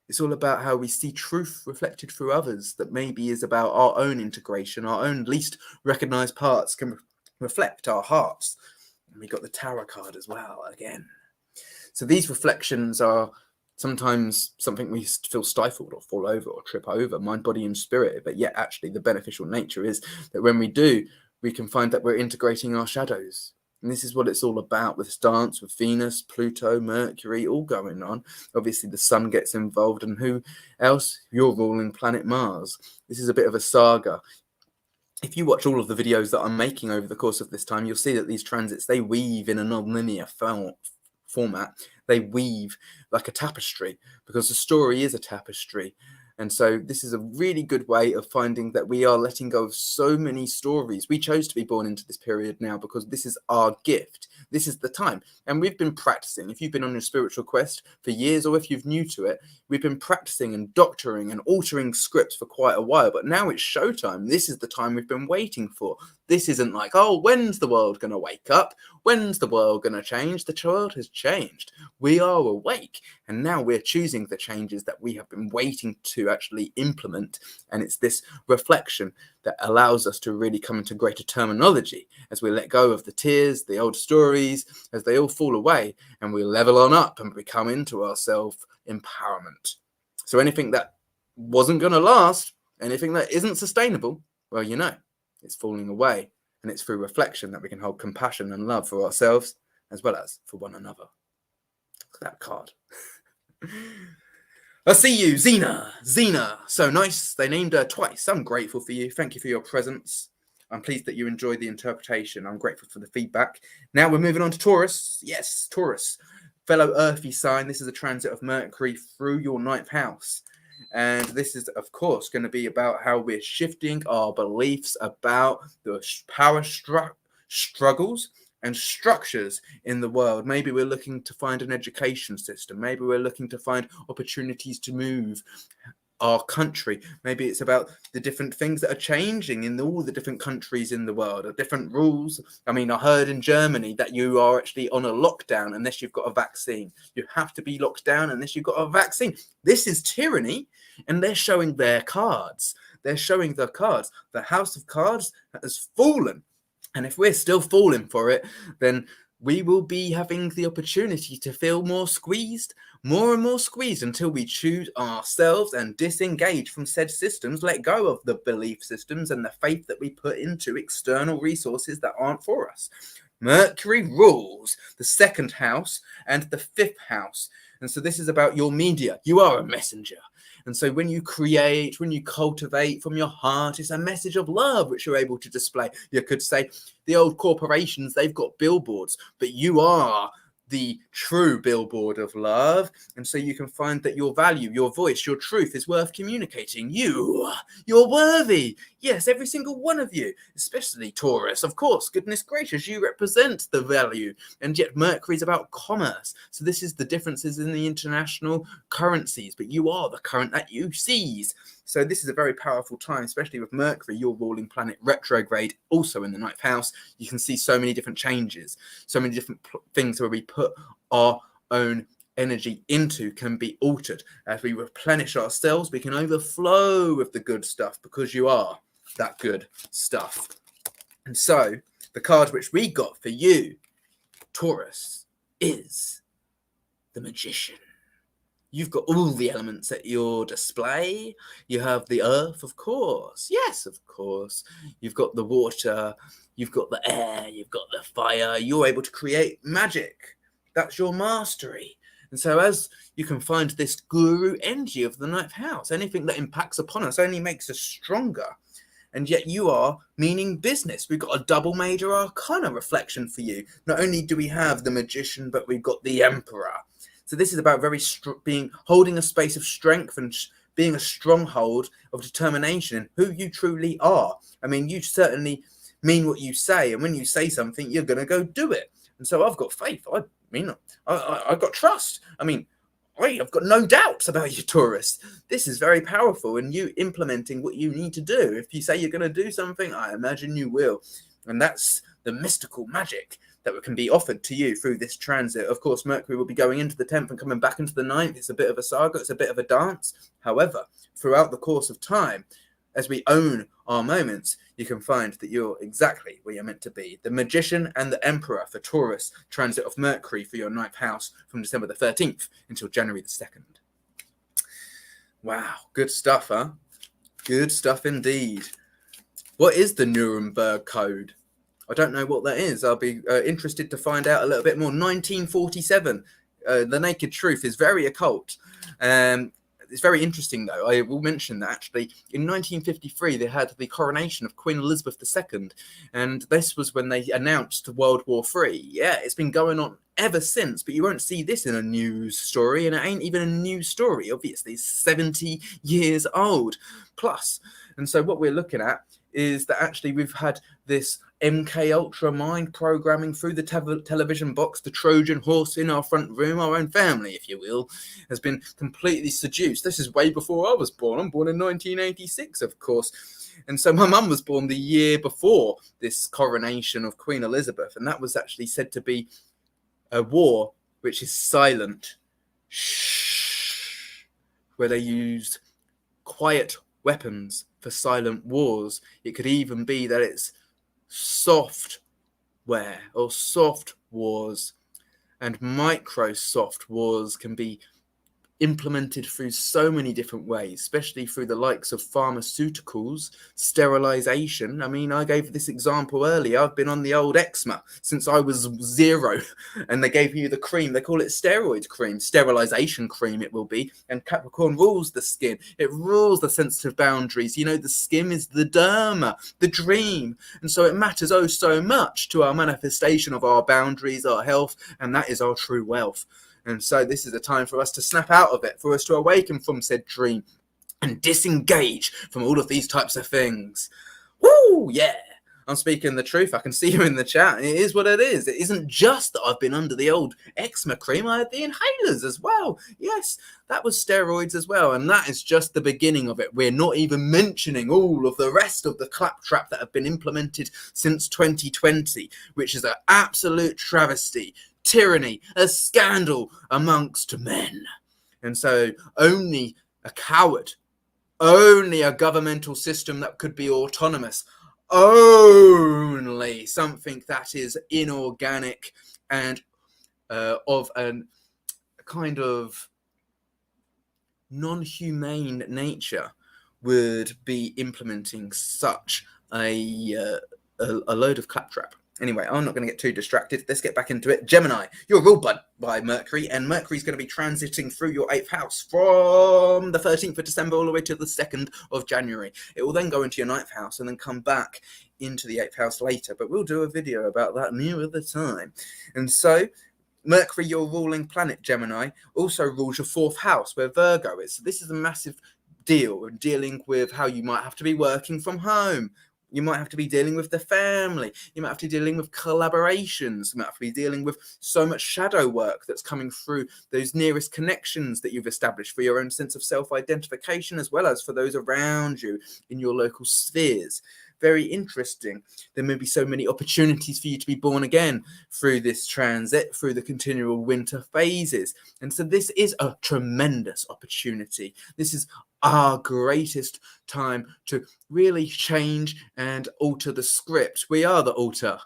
A: It's all about how we see truth reflected through others that maybe is about our own integration, our own least recognized parts can reflect our hearts. And we got the Tarot card as well again. So these reflections are sometimes something we feel stifled or fall over or trip over, mind, body, and spirit. But yet actually the beneficial nature is that when we do, we can find that we're integrating our shadows. And this is what it's all about with dance, with Venus, Pluto, Mercury, all going on. Obviously, the sun gets involved. And who else? Your ruling planet Mars. This is a bit of a saga. If you watch all of the videos that I'm making over the course of this time, you'll see that these transits, they weave in a non-linear format. They weave like a tapestry because the story is a tapestry. And so this is a really good way of finding that we are letting go of so many stories. We chose to be born into this period now because this is our gift. This is the time. And we've been practicing. If you've been on your spiritual quest for years or if you're new to it, we've been practicing and doctoring and altering scripts for quite a while. But now it's showtime. This is the time we've been waiting for. This isn't like, oh, when's the world going to wake up? When's the world going to change? The world has changed. We are awake. And now we're choosing the changes that we have been waiting to actually implement. And it's this reflection that allows us to really come into greater terminology as we let go of the tears, the old stories, as they all fall away and we level on up and we come into our self-empowerment. So anything that wasn't going to last, anything that isn't sustainable, well, you know, it's falling away. And it's through reflection that we can hold compassion and love for ourselves as well as for one another. Look at that card. I see you, Xena. So nice. They named her twice. I'm grateful for you. Thank you for your presence. I'm pleased that you enjoyed the interpretation. I'm grateful for the feedback. Now we're moving on to Taurus. Yes, Taurus. Fellow earthy sign. This is a transit of Mercury through your 9th house. And this is, of course, going to be about how we're shifting our beliefs about the power struggles and structures in the world. Maybe we're looking to find an education system. Maybe we're looking to find opportunities to move our country. Maybe it's about the different things that are changing in all the different countries in the world, or different rules. I mean, I heard in Germany that you are actually on a lockdown unless you've got a vaccine. You have to be locked down unless you've got a vaccine. This is tyranny, and they're showing their cards. They're showing their cards. The House of Cards has fallen. And if we're still falling for it, then we will be having the opportunity to feel more squeezed, more and more squeezed until we choose ourselves and disengage from said systems, let go of the belief systems and the faith that we put into external resources that aren't for us. Mercury rules the 2nd house and the 5th house. And so this is about your media. You are a messenger. And so when you create, when you cultivate from your heart, it's a message of love which you're able to display. You could say the old corporations, they've got billboards, but you are the true billboard of love. And so you can find that your value, your voice, your truth is worth communicating. You're worthy. Yes, every single one of you, especially Taurus. Of course, goodness gracious, you represent the value. And yet Mercury is about commerce. So this is the differences in the international currencies, but you are the current that you seize. So this is a very powerful time, especially with Mercury, your ruling planet, retrograde, also in the 9th house. You can see so many different changes, so many different things where we put our own energy into can be altered. As we replenish ourselves, we can overflow with the good stuff because you are that good stuff. And so the card which we got for you, Taurus, is the Magician. You've got all the elements at your display. You have the earth, of course. Yes, of course. You've got the water. You've got the air. You've got the fire. You're able to create magic. That's your mastery. And so as you can find this guru energy of the ninth house, anything that impacts upon us only makes us stronger. And yet you are meaning business. We've got a double major arcana reflection for you. Not only do we have the Magician, but we've got the Emperor. So this is about holding a space of strength and being a stronghold of determination in who you truly are. I mean, you certainly mean what you say, and when you say something, you're going to go do it. And so I've got faith. I've got trust. I mean, I've got no doubts about you, Taurus. This is very powerful, and you implementing what you need to do. If you say you're going to do something, I imagine you will. And that's the mystical magic that can be offered to you through this transit. Of course, Mercury will be going into the 10th and coming back into the 9th. It's a bit of a saga. It's a bit of a dance. However, throughout the course of time, as we own our moments, you can find that you're exactly where you're meant to be. The Magician and the Emperor for Taurus, transit of Mercury for your 9th house from December the 13th until January the 2nd. Wow, good stuff, huh? Good stuff indeed. What is the Nuremberg Code? I don't know what that is. I'll be interested to find out a little bit more. 1947. The Naked Truth is very occult. It's very interesting, though. I will mention that actually in 1953 they had the coronation of Queen Elizabeth II, and this was when they announced World War III. Yeah, it's been going on ever since, but you won't see this in a news story, and it ain't even a news story. Obviously, it's 70 years old plus. And so what we're looking at is that actually we've had this MK Ultra mind programming through the television box. The Trojan horse in our front room, our own family, if you will, has been completely seduced. This is way before I was born. I'm born in 1986, of course. And so my mum was born the year before this coronation of Queen Elizabeth. And that was actually said to be a war which is silent. Shh. Where they used quiet weapons for silent wars. It could even be that it's software or soft wars, and Microsoft wars can be implemented through so many different ways, especially through the likes of pharmaceuticals, sterilization. I mean, I gave this example earlier. I've been on the old eczema since I was 0, and they gave me the cream. They call it steroid cream, sterilization cream it will be. And Capricorn rules the skin. It rules the sensitive boundaries. You know, the skin is the derma, the dream. And so it matters oh so much to our manifestation of our boundaries, our health, and that is our true wealth. And so this is a time for us to snap out of it, for us to awaken from said dream and disengage from all of these types of things. Woo, yeah. I'm speaking the truth. I can see you in the chat. It is what it is. It isn't just that I've been under the old eczema cream. I had the inhalers as well. Yes, that was steroids as well. And that is just the beginning of it. We're not even mentioning all of the rest of the claptrap that have been implemented since 2020, which is an absolute travesty. Tyranny, a scandal amongst men. And so only a coward, only a governmental system that could be autonomous, only something that is inorganic and of a kind of non-humane nature would be implementing such a load of claptrap. Anyway, I'm not going to get too distracted. Let's get back into it. Gemini, you're ruled by Mercury, and Mercury's going to be transiting through your 8th house from the 13th of December all the way to the 2nd of January. It will then go into your 9th house and then come back into the 8th house later, but we'll do a video about that nearer the time. And so Mercury, your ruling planet, Gemini, also rules your 4th house where Virgo is. So this is a massive deal in dealing with how you might have to be working from home. You might have to be dealing with the family. You might have to be dealing with collaborations. You might have to be dealing with so much shadow work that's coming through those nearest connections that you've established for your own sense of self-identification, as well as for those around you in your local spheres. very interesting. There may be so many opportunities for you to be born again through this transit, through the continual winter phases. And so this is a tremendous opportunity. This is our greatest time to really change and alter the script. We are the alternative.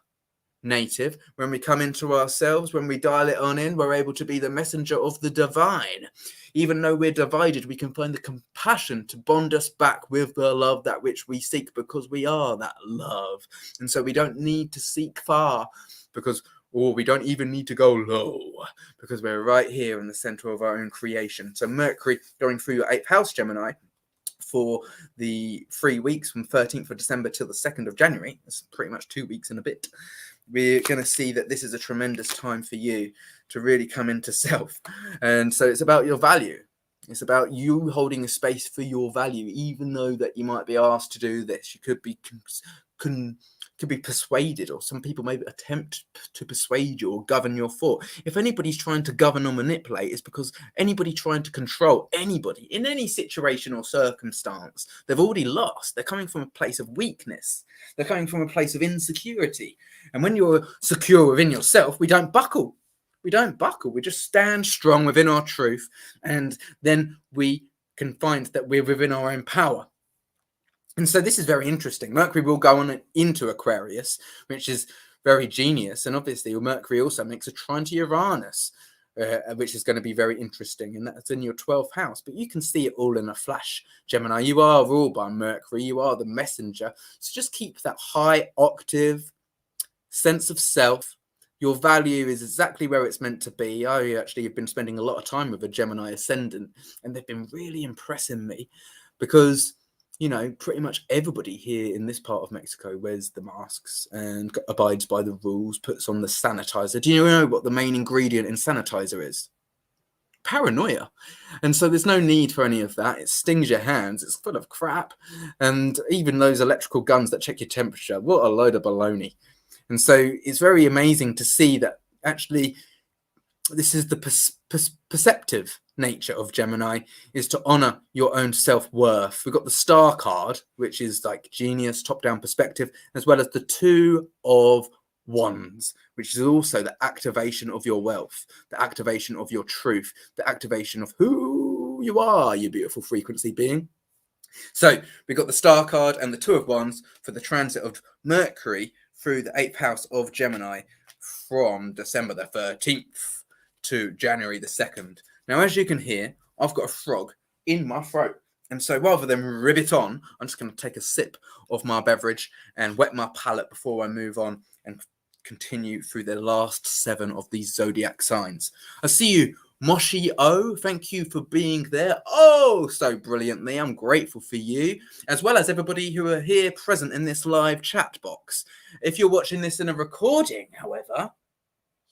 A: When we come into ourselves, when we dial it on in, we're able to be the messenger of the divine. Even though we're divided, we can find the compassion to bond us back with the love, that which we seek, because we are that love. And so we don't need to seek far, or we don't even need to go low, because we're right here in the center of our own creation. So Mercury going through your 8th house, Gemini, for the 3 weeks from 13th of December till the 2nd of January. It's pretty much 2 weeks and a bit. We're going to see that this is a tremendous time for you to really come into self. And so it's about your value. It's about you holding a space for your value, even though that you might be asked to do this. You could be could be persuaded, or some people may attempt to persuade you or govern your thought. If anybody's trying to govern or manipulate, it's because anybody trying to control anybody in any situation or circumstance, they've already lost. They're coming from a place of weakness. They're coming from a place of insecurity. And when you're secure within yourself, we don't buckle. We don't buckle. We just stand strong within our truth. And then we can find that we're within our own power. And so this is very interesting. Mercury will go on into Aquarius, which is very genius. And obviously, Mercury also makes a trine to Uranus, which is going to be very interesting. And that's in your 12th house. But you can see it all in a flash, Gemini. You are ruled by Mercury. You are the messenger. So just keep that high octave sense of self. Your value is exactly where it's meant to be. I actually have been spending a lot of time with a Gemini ascendant, and they've been really impressing me because, you know, pretty much everybody here in this part of Mexico wears the masks and abides by the rules, puts on the sanitizer. Do you know what the main ingredient in sanitizer is? Paranoia. And so there's no need for any of that. It stings your hands. It's full of crap. And even those electrical guns that check your temperature, what a load of baloney. And so it's very amazing to see that actually this is the perceptive nature of Gemini, is to honor your own self-worth. We've got the Star card, which is like genius, top-down perspective, as well as the Two of Wands, which is also the activation of your wealth, the activation of your truth, the activation of who you are, you beautiful frequency being. So we've got the Star card and the Two of Wands for the transit of Mercury through the 8th house of Gemini from December the 13th to January the 2nd. Now, as you can hear, I've got a frog in my throat. And so rather than rib it on, I'm just going to take a sip of my beverage and wet my palate before I move on and continue through the last 7 of these zodiac signs. I see you, Moshi O. Thank you for being there. Oh, so brilliantly. I'm grateful for you, as well as everybody who are here present in this live chat box. If you're watching this in a recording, however,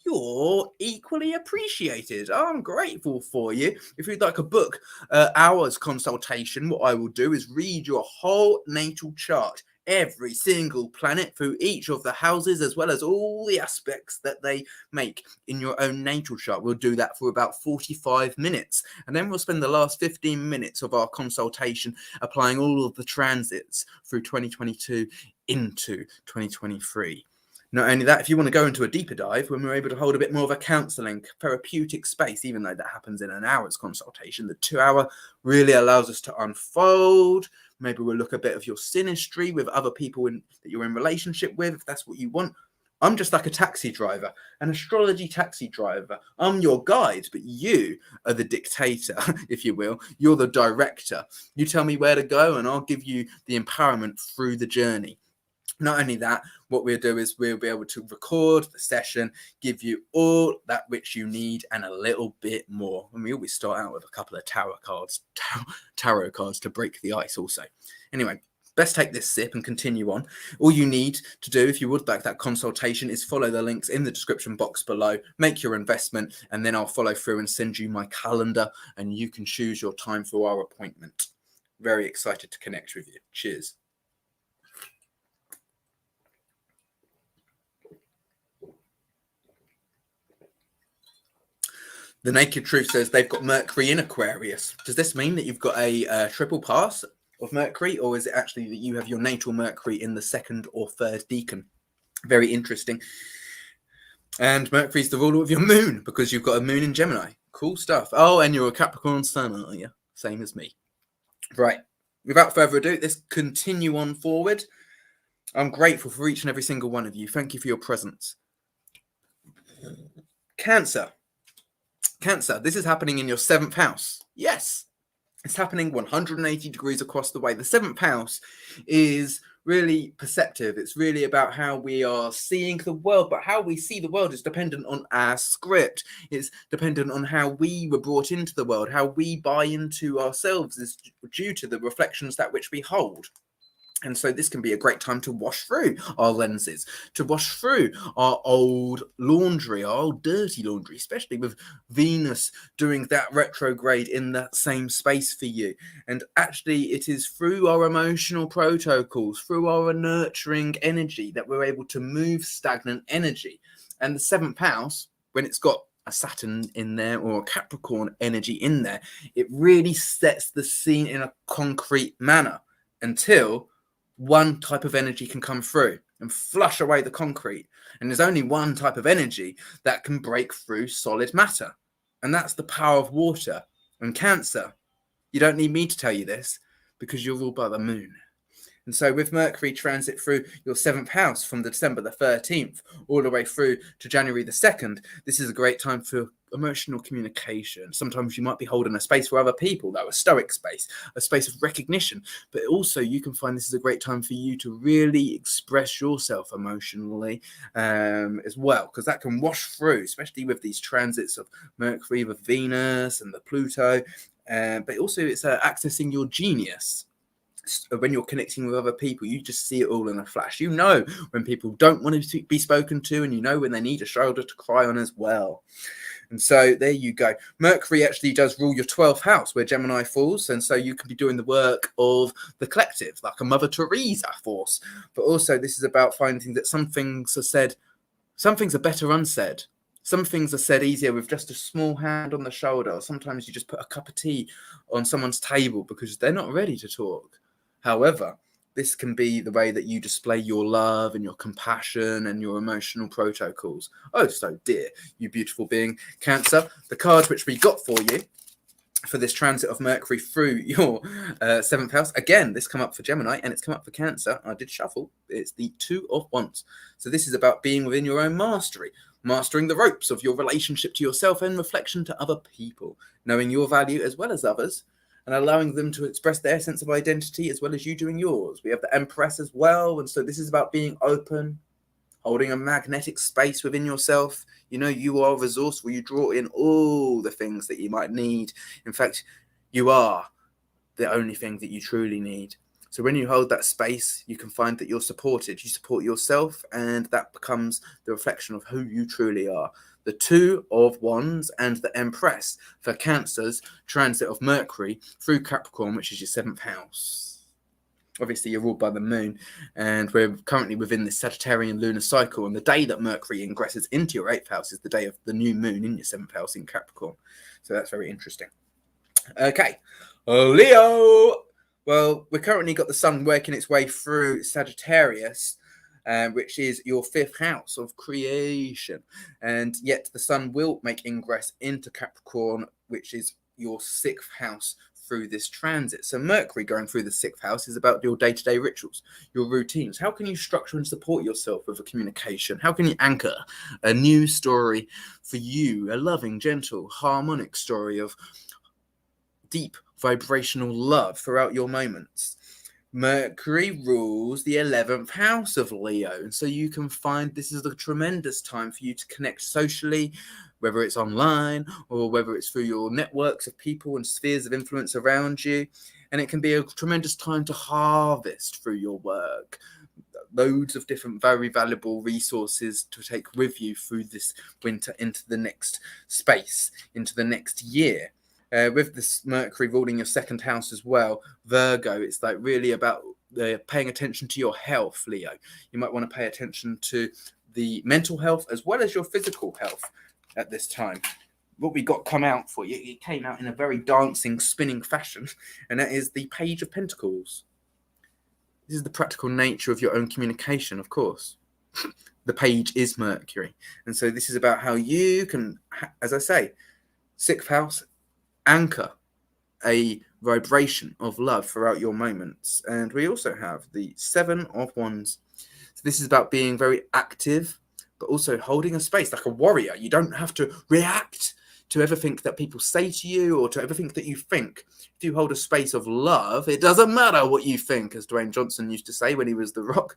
A: you're equally appreciated. I'm grateful for you. If you'd like a book hours consultation, what I will do is read your whole natal chart, every single planet through each of the houses, as well as all the aspects that they make in your own natal chart. We'll do that for about 45 minutes. And then we'll spend the last 15 minutes of our consultation applying all of the transits through 2022 into 2023. Not only that, if you want to go into a deeper dive, when we're able to hold a bit more of a counselling, therapeutic space, even though that happens in an hour's consultation, the 2-hour really allows us to unfold. Maybe we'll look a bit of your synastry with other people that you're in relationship with, if that's what you want. I'm just like a taxi driver, an astrology taxi driver. I'm your guide, but you are the dictator, if you will. You're the director. You tell me where to go, and I'll give you the empowerment through the journey. Not only that, what we'll do is we'll be able to record the session, give you all that which you need and a little bit more. And we always start out with a couple of tarot cards to break the ice also. Anyway, best take this sip and continue on. All you need to do, if you would like that consultation, is follow the links in the description box below, make your investment, and then I'll follow through and send you my calendar, and you can choose your time for our appointment. Very excited to connect with you. Cheers. The Naked Truth says they've got Mercury in Aquarius. Does this mean that you've got a triple pass of Mercury, or is it actually that you have your natal Mercury in the second or third decan? Very interesting. And Mercury's the ruler of your moon, because you've got a moon in Gemini. Cool stuff. Oh, and you're a Capricorn sun, aren't you? Same as me. Right. Without further ado, let's continue on forward. I'm grateful for each and every single one of you. Thank you for your presence. Cancer. Cancer, this is happening in your 7th house. Yes, it's happening 180 degrees across the way. The 7th house is really perceptive. It's really about how we are seeing the world, but how we see the world is dependent on our script. It's dependent on how we were brought into the world. How we buy into ourselves is due to the reflections that which we hold. And so this can be a great time to wash through our lenses, to wash through our old laundry, our old dirty laundry, especially with Venus doing that retrograde in that same space for you. And actually, it is through our emotional protocols, through our nurturing energy, that we're able to move stagnant energy. And the 7th house, when it's got a Saturn in there or a Capricorn energy in there, it really sets the scene in a concrete manner until one type of energy can come through and flush away the concrete. And there's only one type of energy that can break through solid matter. And that's the power of water. And Cancer, you don't need me to tell you this, because you're ruled by the moon. And so with Mercury transit through your 7th house from December the 13th all the way through to January the 2nd, this is a great time for emotional communication. Sometimes you might be holding a space for other people, like a stoic space, a space of recognition. But also you can find this is a great time for you to really express yourself emotionally as well, because that can wash through, especially with these transits of Mercury with Venus and the Pluto. But also it's accessing your genius. When you're connecting with other people, you just see it all in a flash. You know when people don't want to be spoken to, and you know when they need a shoulder to cry on as well. And so there you go. Mercury actually does rule your 12th house where Gemini falls. And so you can be doing the work of the collective, like a Mother Teresa force. But also this is about finding that some things are said, some things are better unsaid. Some things are said easier with just a small hand on the shoulder. Sometimes you just put a cup of tea on someone's table because they're not ready to talk. However, this can be the way that you display your love and your compassion and your emotional protocols. Oh, so dear, you beautiful being. Cancer, the card which we got for you for this transit of Mercury through your 7th house. Again, this come up for Gemini and it's come up for Cancer. I did shuffle. It's the 2 of Wands. So this is about being within your own mastery, mastering the ropes of your relationship to yourself and reflection to other people, knowing your value as well as others, and allowing them to express their sense of identity as well as you doing yours. We have the Empress as well. And so this is about being open, holding a magnetic space within yourself. You know, you are resourceful. You draw in all the things that you might need. In fact, you are the only thing that you truly need. So when you hold that space, you can find that you're supported. You support yourself, and that becomes the reflection of who you truly are. The 2 of Wands and the Empress for Cancer's transit of Mercury through Capricorn, which is your 7th house. Obviously, you're ruled by the moon, and we're currently within this Sagittarian lunar cycle. And the day that Mercury ingresses into your 8th house is the day of the new moon in your 7th house in Capricorn. So that's very interesting. Okay, Leo. Well, we've currently got the sun working its way through Sagittarius, which is your 5th house of creation. And yet the sun will make ingress into Capricorn, which is your 6th house through this transit. So Mercury going through the 6th house is about your day-to-day rituals, your routines. How can you structure and support yourself with a communication? How can you anchor a new story for you, a loving, gentle, harmonic story of deep vibrational love throughout your moments? Mercury rules the 11th house of Leo. And so you can find this is a tremendous time for you to connect socially, whether it's online or whether it's through your networks of people and spheres of influence around you. And it can be a tremendous time to harvest through your work. Loads of different very valuable resources to take with you through this winter into the next space, into the next year. With this Mercury ruling your 2nd house as well, Virgo, it's like really about paying attention to your health, Leo. You might want to pay attention to the mental health as well as your physical health at this time. what we got come out for you, it came out in a very dancing, spinning fashion, and that is the Page of Pentacles. This is the practical nature of your own communication, of course. The page is Mercury. And so this is about how you can, as I say, 6th house, anchor a vibration of love throughout your moments. And we also have the 7 of Wands. So this is about being very active, but also holding a space like a warrior. You don't have to react to everything that people say to you or to everything that you think. If you hold a space of love, it doesn't matter what you think, as Dwayne Johnson used to say when he was The Rock,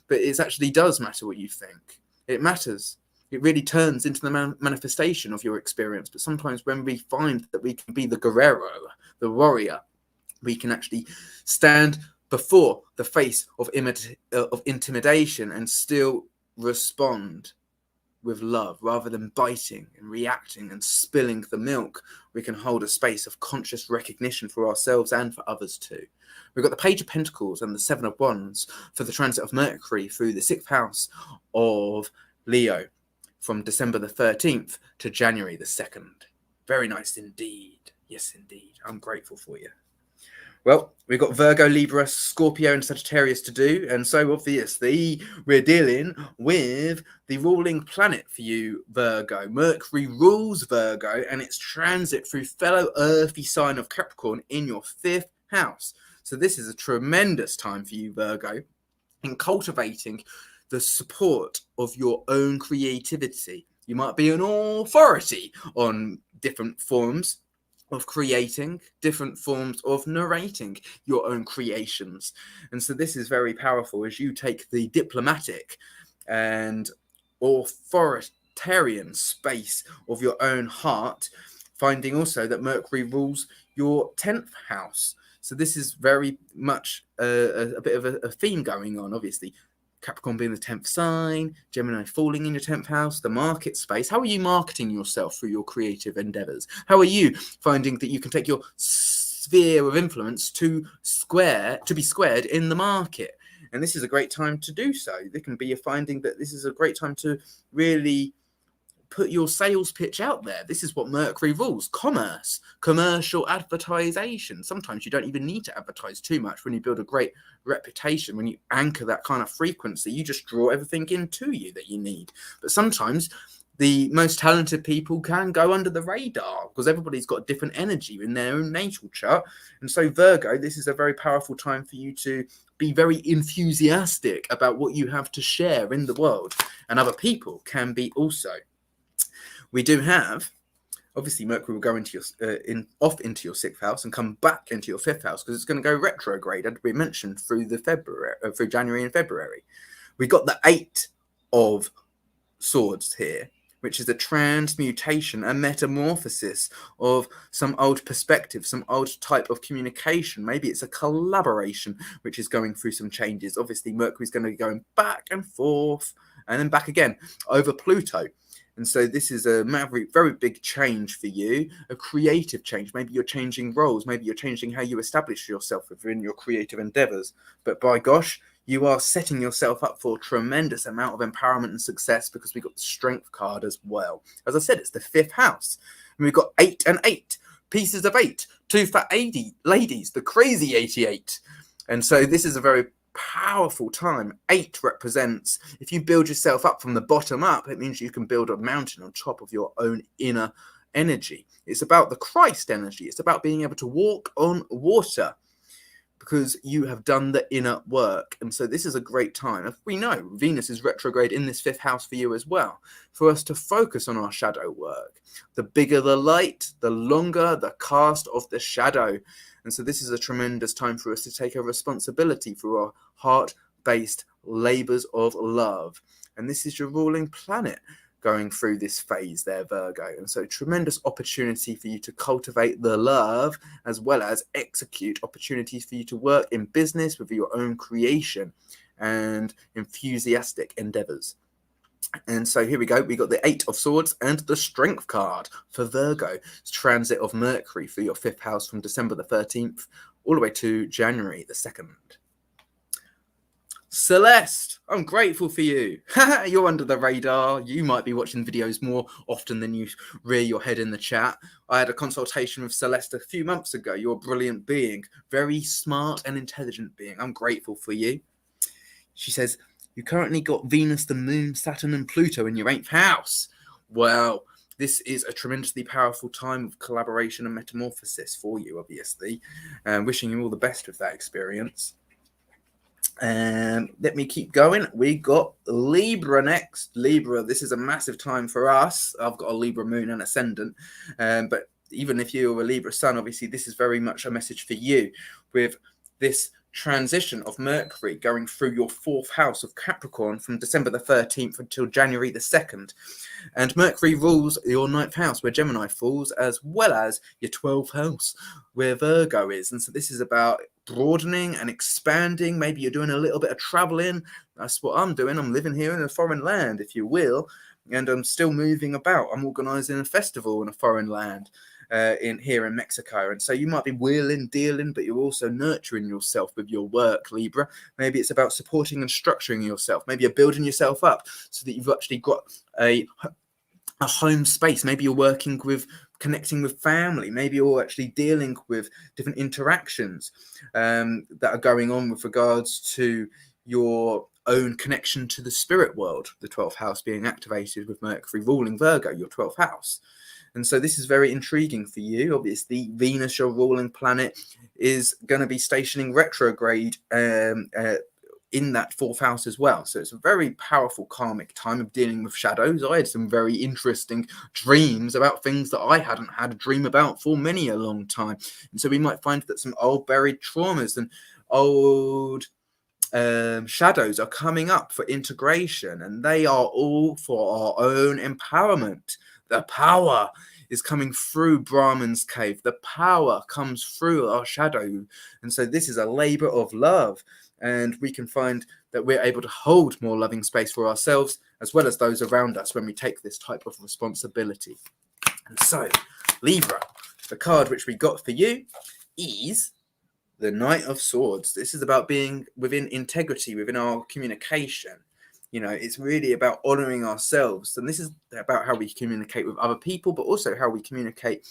A: but it actually does matter what you think. It matters. It really turns into the manifestation of your experience. But sometimes when we find that we can be the guerrero, the warrior, we can actually stand before the face of intimidation and still respond with love rather than biting and reacting and spilling the milk. We can hold a space of conscious recognition for ourselves and for others too. We've got the Page of Pentacles and the 7 of Wands for the transit of Mercury through the 6th house of Leo from December the 13th to January the 2nd. Very nice indeed. Yes, indeed. I'm grateful for you. Well, we've got Virgo, Libra, Scorpio, and Sagittarius to do. And so, obviously, we're dealing with the ruling planet for you, Virgo. Mercury rules Virgo, and its transit through fellow earthy sign of Capricorn in your 5th house. So this is a tremendous time for you, Virgo, in cultivating the support of your own creativity. You might be an authority on different forms of creating, different forms of narrating your own creations. And so this is very powerful as you take the diplomatic and authoritarian space of your own heart, finding also that Mercury rules your 10th house. So this is very much a bit of a theme going on, obviously. Capricorn being the 10th sign, Gemini falling in your 10th house, the market space. How are you marketing yourself through your creative endeavors? How are you finding that you can take your sphere of influence to be squared in the market? And this is a great time to do so. There can be a finding that this is a great time to really put your sales pitch out there. This is what Mercury rules: commerce, commercial advertisation. Sometimes you don't even need to advertise too much when you build a great reputation. When you anchor that kind of frequency, you just draw everything into you that you need. But sometimes the most talented people can go under the radar because everybody's got a different energy in their own natal chart. And so, Virgo, this is a very powerful time for you to be very enthusiastic about what you have to share in the world, and other people can be also. We do have, obviously, Mercury will go into your off into your 6th house and come back into your 5th house because it's going to go retrograde, as we mentioned, through January and February. We got the 8 of Swords here, which is a transmutation, a metamorphosis of some old perspective, some old type of communication. Maybe it's a collaboration which is going through some changes. Obviously, Mercury's going to be going back and forth and then back again over Pluto. And so this is a very big change for you, a creative change. Maybe you're changing roles. Maybe you're changing how you establish yourself within your creative endeavors. But by gosh, you are setting yourself up for a tremendous amount of empowerment and success because we got the Strength card as well. As I said, it's the 5th house. And we've got 8 and 8, pieces of 8, 2 for 80 ladies, the crazy 88. And so this is a very powerful time. 8 represents, if you build yourself up from the bottom up, it means you can build a mountain on top of your own inner energy. It's about the Christ energy. It's about being able to walk on water because you have done the inner work. And so this is a great time. If we know Venus is retrograde in this 5th house for you as well, for us to focus on our shadow work. The bigger the light, the longer the cast of the shadow. And so this is a tremendous time for us to take a responsibility for our heart-based labors of love. And this is your ruling planet going through this phase there, Virgo. And so tremendous opportunity for you to cultivate the love as well as execute opportunities for you to work in business with your own creation and enthusiastic endeavors. And so here we go. We got the 8 of Swords and the Strength card for Virgo. It's transit of Mercury for your 5th house from December the 13th all the way to January the 2nd. Celeste, I'm grateful for you. You're under the radar. You might be watching videos more often than you rear your head in the chat. I had a consultation with Celeste a few months ago. You're a brilliant being, very smart and intelligent being. I'm grateful for you. She says, you currently got Venus, the Moon, Saturn, and Pluto in your 8th house. Well, this is a tremendously powerful time of collaboration and metamorphosis for you, obviously. Wishing you all the best with that experience. Let me keep going. We got Libra next. Libra, this is a massive time for us. I've got a Libra moon and ascendant. But even if you're a Libra sun, obviously this is very much a message for you with this transition of Mercury going through your 4th house of Capricorn from December the 13th until January the 2nd. And Mercury rules your 9th house where Gemini falls, as well as your 12th house where Virgo is. And so this is about broadening and expanding. Maybe you're doing a little bit of traveling. That's what I'm doing. I'm living here in a foreign land, if you will, and I'm still moving about. I'm organizing a festival in a foreign land here in Mexico. And so you might be wheeling, dealing, but you're also nurturing yourself with your work, Libra. Maybe it's about supporting and structuring yourself. Maybe you're building yourself up so that you've actually got a home space. Maybe you're working with connecting with family. Maybe you're actually dealing with different interactions that are going on with regards to your own connection to the spirit world, the 12th house being activated with Mercury ruling Virgo, your 12th house. And so this is very intriguing for you. Obviously, Venus, your ruling planet, is going to be stationing retrograde in that 4th house as well. So it's a very powerful karmic time of dealing with shadows. I had some very interesting dreams about things that I hadn't had a dream about for many a long time. And so we might find that some old buried traumas and old shadows are coming up for integration, and they are all for our own empowerment. The power is coming through Brahman's cave. The power comes through our shadow. And so this is a labor of love. And we can find that we're able to hold more loving space for ourselves as well as those around us when we take this type of responsibility. And so, Libra, the card which we got for you is the Knight of Swords. This is about being within integrity, within our communication. You know, it's really about honoring ourselves. And this is about how we communicate with other people, but also how we communicate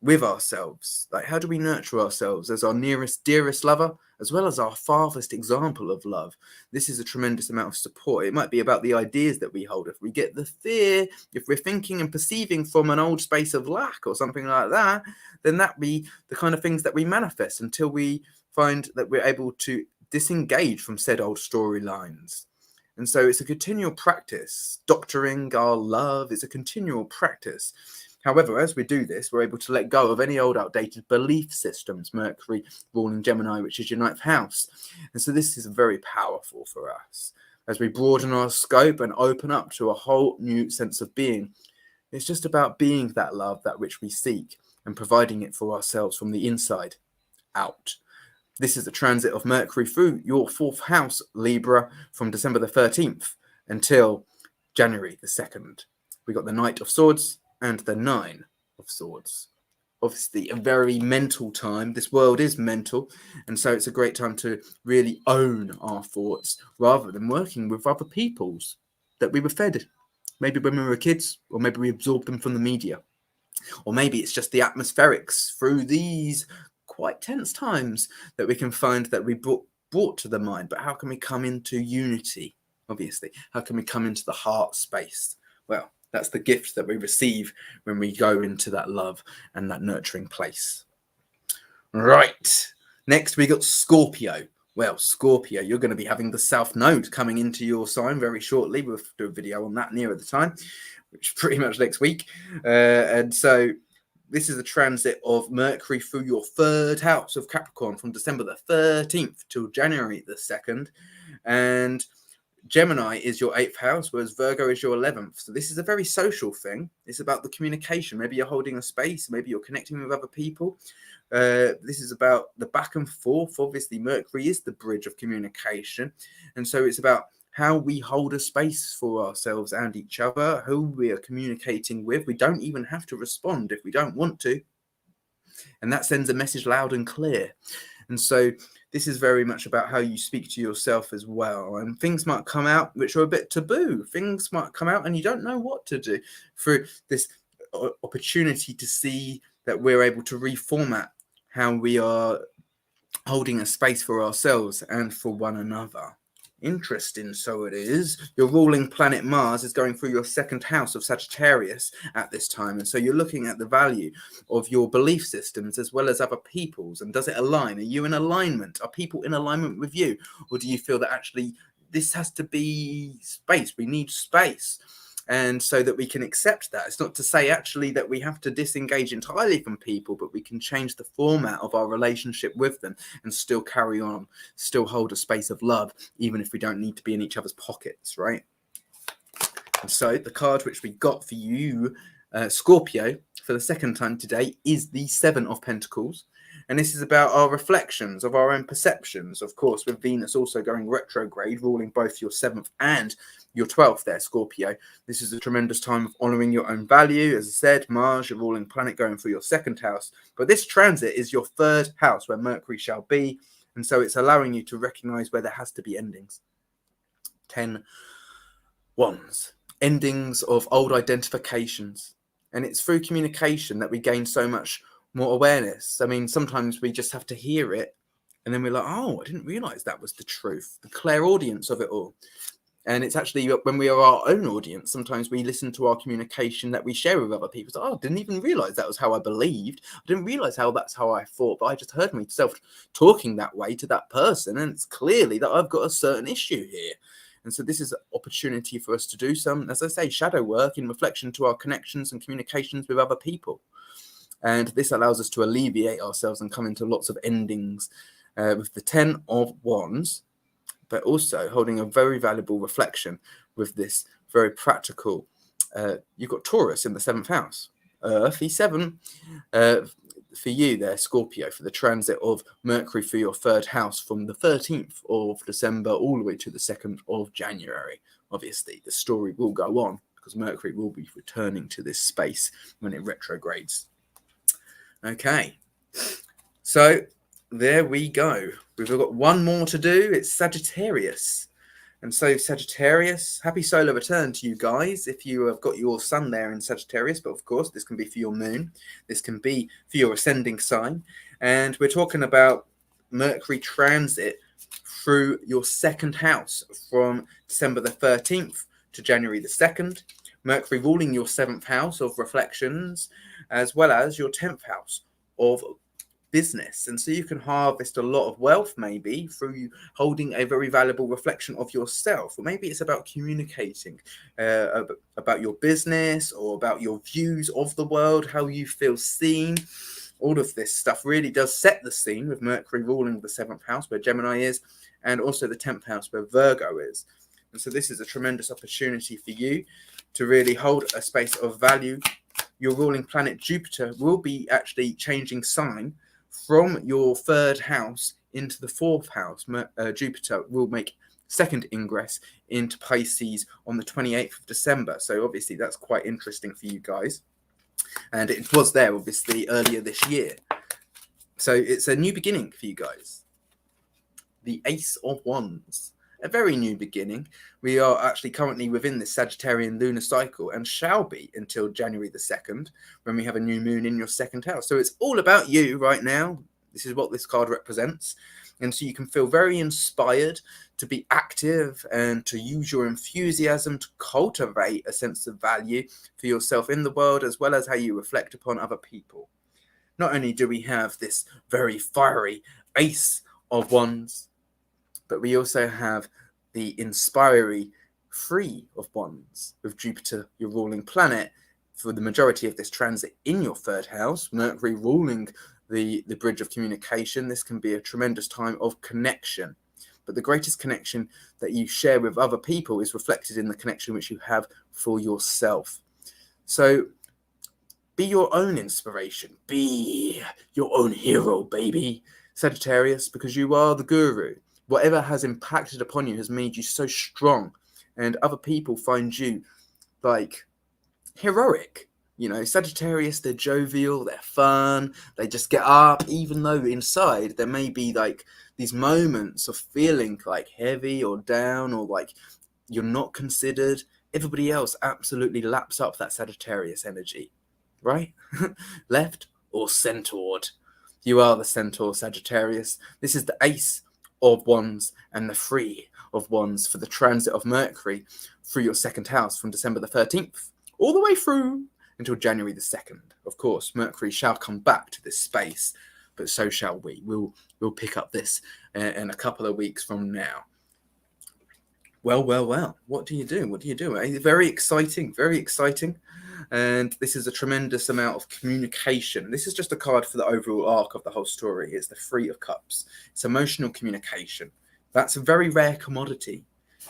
A: with ourselves. Like, how do we nurture ourselves as our nearest, dearest lover, as well as our farthest example of love? This is a tremendous amount of support. It might be about the ideas that we hold. If we get the fear, if we're thinking and perceiving from an old space of lack or something like that, then that be the kind of things that we manifest until we find that we're able to disengage from said old storylines. And so it's a continual practice. Doctoring our love is a continual practice. However, as we do this, we're able to let go of any old outdated belief systems, Mercury ruling Gemini, which is your 9th house. And so this is very powerful for us. As we broaden our scope and open up to a whole new sense of being, it's just about being that love, that which we seek, and providing it for ourselves from the inside out. This is the transit of Mercury through your 4th house, Libra, from December the 13th until January the 2nd. We got the Knight of Swords and the 9 of Swords. Obviously, a very mental time. This world is mental, and so it's a great time to really own our thoughts rather than working with other people's that we were fed. Maybe when we were kids, or maybe we absorbed them from the media. Or maybe it's just the atmospherics through these quite tense times that we can find that we brought to the mind. But how can we come into unity, obviously? How can we come into the heart space? Well, that's the gift that we receive when we go into that love and that nurturing place. Right. Next, we got Scorpio. Well, Scorpio, you're going to be having the South Node coming into your sign very shortly. We'll do a video on that nearer the time, which is pretty much next week. And so this is the transit of Mercury through your 3rd house of Capricorn from December the 13th till January the 2nd. And Gemini is your 8th house, whereas Virgo is your 11th. So this is a very social thing. It's about the communication. Maybe you're holding a space. Maybe you're connecting with other people. This is about the back and forth. Obviously, Mercury is the bridge of communication. And so it's about how we hold a space for ourselves and each other, who we are communicating with. We don't even have to respond if we don't want to. And that sends a message loud and clear. And so this is very much about how you speak to yourself as well. And things might come out which are a bit taboo. Things might come out and you don't know what to do. Through this opportunity to see that we're able to reformat how we are holding a space for ourselves and for one another. Interesting, so it is. Your ruling planet Mars is going through your second house of Sagittarius at this time. And so you're looking at the value of your belief systems as well as other people's. And does it align? Are you in alignment? Are people in alignment with you? Or do you feel that actually this has to be space? We need space. And so that we can accept that. It's not to say actually that we have to disengage entirely from people, but we can change the format of our relationship with them and still carry on, still hold a space of love, even if we don't need to be in each other's pockets, right? And so the card which we got for you, Scorpio, for the second time today, is the Seven of Pentacles. And this is about our reflections of our own perceptions, of course, with Venus also going retrograde, ruling both your 7th and your 12th there, Scorpio. This is a tremendous time of honouring your own value. As I said, Mars, your ruling planet, going through your second house. But this transit is your third house, where Mercury shall be. And so it's allowing you to recognise where there has to be endings. 10 Wands. Endings of old identifications. And it's through communication that we gain so much more awareness. I mean, sometimes we just have to hear it and then we're like, oh, I didn't realize that was the truth, the clairaudience of it all. And it's actually when we are our own audience, sometimes we listen to our communication that we share with other people. So, oh, I didn't even realize that was how I believed. I didn't realize how that's how I thought, but I just heard myself talking that way to that person. And it's clearly that I've got a certain issue here. And so this is an opportunity for us to do some, as I say, shadow work in reflection to our connections and communications with other people. And this allows us to alleviate ourselves and come into lots of endings with the 10 of Wands, but also holding a very valuable reflection with this very practical. You've got Taurus in the 7th house, Earth, E7, for you there, Scorpio, for the transit of Mercury for your 3rd house from the 13th of December all the way to the 2nd of January. Obviously, the story will go on because Mercury will be returning to this space when it retrogrades. Okay, so there we go. We've got one more to do. It's Sagittarius. And so Sagittarius, happy solar return to you guys if you have got your sun there in Sagittarius. But of course, this can be for your moon. This can be for your ascending sign. And we're talking about Mercury transit through your 2nd house from December the 13th to January the 2nd. Mercury ruling your 7th house of reflections, as well as your 10th house of business. And so you can harvest a lot of wealth maybe through holding a very valuable reflection of yourself. Or maybe it's about communicating about your business or about your views of the world, how you feel seen. All of this stuff really does set the scene with Mercury ruling the 7th house where Gemini is, and also the 10th house where Virgo is. And so this is a tremendous opportunity for you to really hold a space of value. Your ruling planet Jupiter will be actually changing sign from your 3rd house into the 4th house. Jupiter will make 2nd ingress into Pisces on the 28th of December. So obviously that's quite interesting for you guys. And it was there obviously earlier this year. So it's a new beginning for you guys. The Ace of Wands. A very new beginning. We are actually currently within this Sagittarian lunar cycle and shall be until January the 2nd when we have a new moon in your 2nd house. So it's all about you right now. This is what this card represents. And so you can feel very inspired to be active and to use your enthusiasm to cultivate a sense of value for yourself in the world, as well as how you reflect upon other people. Not only do we have this very fiery Ace of Wands, but we also have the inspiring 3 of Wands with Jupiter, your ruling planet, for the majority of this transit in your 3rd house. Mercury ruling the bridge of communication. This can be a tremendous time of connection. But the greatest connection that you share with other people is reflected in the connection which you have for yourself. So be your own inspiration. Be your own hero, baby, Sagittarius, because you are the guru. Whatever has impacted upon you has made you so strong, and other people find you like heroic. You know, Sagittarius, they're jovial, they're fun, they just get up, even though inside there may be like these moments of feeling like heavy or down, or like you're not considered, everybody else absolutely laps up that Sagittarius energy, right? Left or centaured. You are the centaur, Sagittarius. This is the Ace of Wands and the Three of Wands for the transit of Mercury through your second house from December the 13th all the way through until January the 2nd. Of course, Mercury shall come back to this space, but so shall we. We'll pick up this in a couple of weeks from now. Well. What do you do? What do you do? Very exciting, very exciting. And this is a tremendous amount of communication. This is just a card for the overall arc of the whole story. It's the Three of Cups. It's emotional communication. That's a very rare commodity.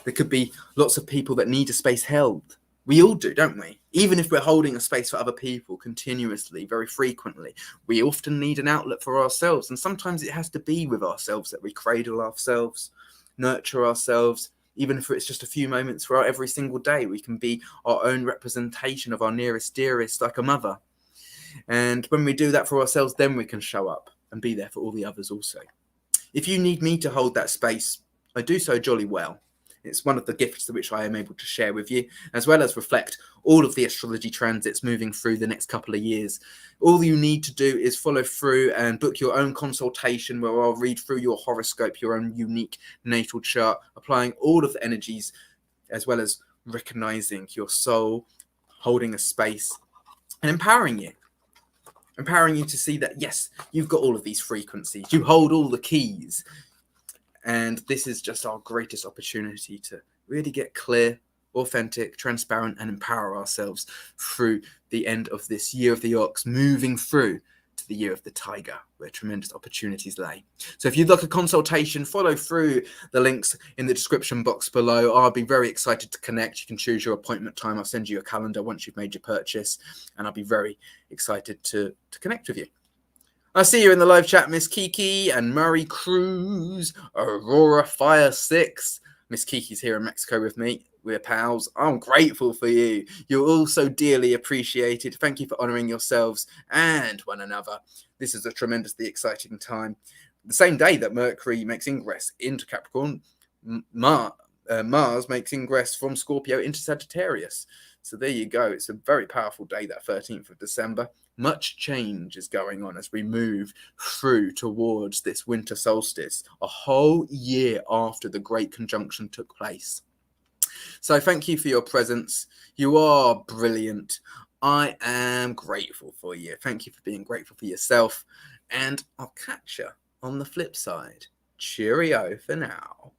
A: There could be lots of people that need a space held. We all do, don't we? Even if we're holding a space for other people continuously, very frequently, we often need an outlet for ourselves. And sometimes it has to be with ourselves that we cradle ourselves, nurture ourselves. Even if it's just a few moments throughout every single day, we can be our own representation of our nearest dearest, like a mother. And when we do that for ourselves, then we can show up and be there for all the others also. If you need me to hold that space, I do so jolly well. It's one of the gifts which I am able to share with you, as well as reflect all of the astrology transits moving through the next couple of years. All you need to do is follow through and book your own consultation where I'll read through your horoscope, your own unique natal chart, applying all of the energies, as well as recognizing your soul, holding a space, and empowering you. Empowering you to see that, yes, you've got all of these frequencies. You hold all the keys. And this is just our greatest opportunity to really get clear, authentic, transparent, and empower ourselves through the end of this year of the ox, moving through to the year of the tiger, where tremendous opportunities lay. So if you'd like a consultation, follow through the links in the description box below. I'll be very excited to connect. You can choose your appointment time. I'll send you a calendar once you've made your purchase, and I'll be very excited to connect with you. I see you in the live chat, Miss Kiki and Murray Cruz, Aurora Fire 6. Miss Kiki's here in Mexico with me. We're pals. I'm grateful for you. You're all so dearly appreciated. Thank you for honouring yourselves and one another. This is a tremendously exciting time. The same day that Mercury makes ingress into Capricorn, Mars makes ingress from Scorpio into Sagittarius. So there you go. It's a very powerful day, that 13th of December. Much change is going on as we move through towards this winter solstice, a whole year after the Great Conjunction took place. So thank you for your presence. You are brilliant. I am grateful for you. Thank you for being grateful for yourself. And I'll catch you on the flip side. Cheerio for now.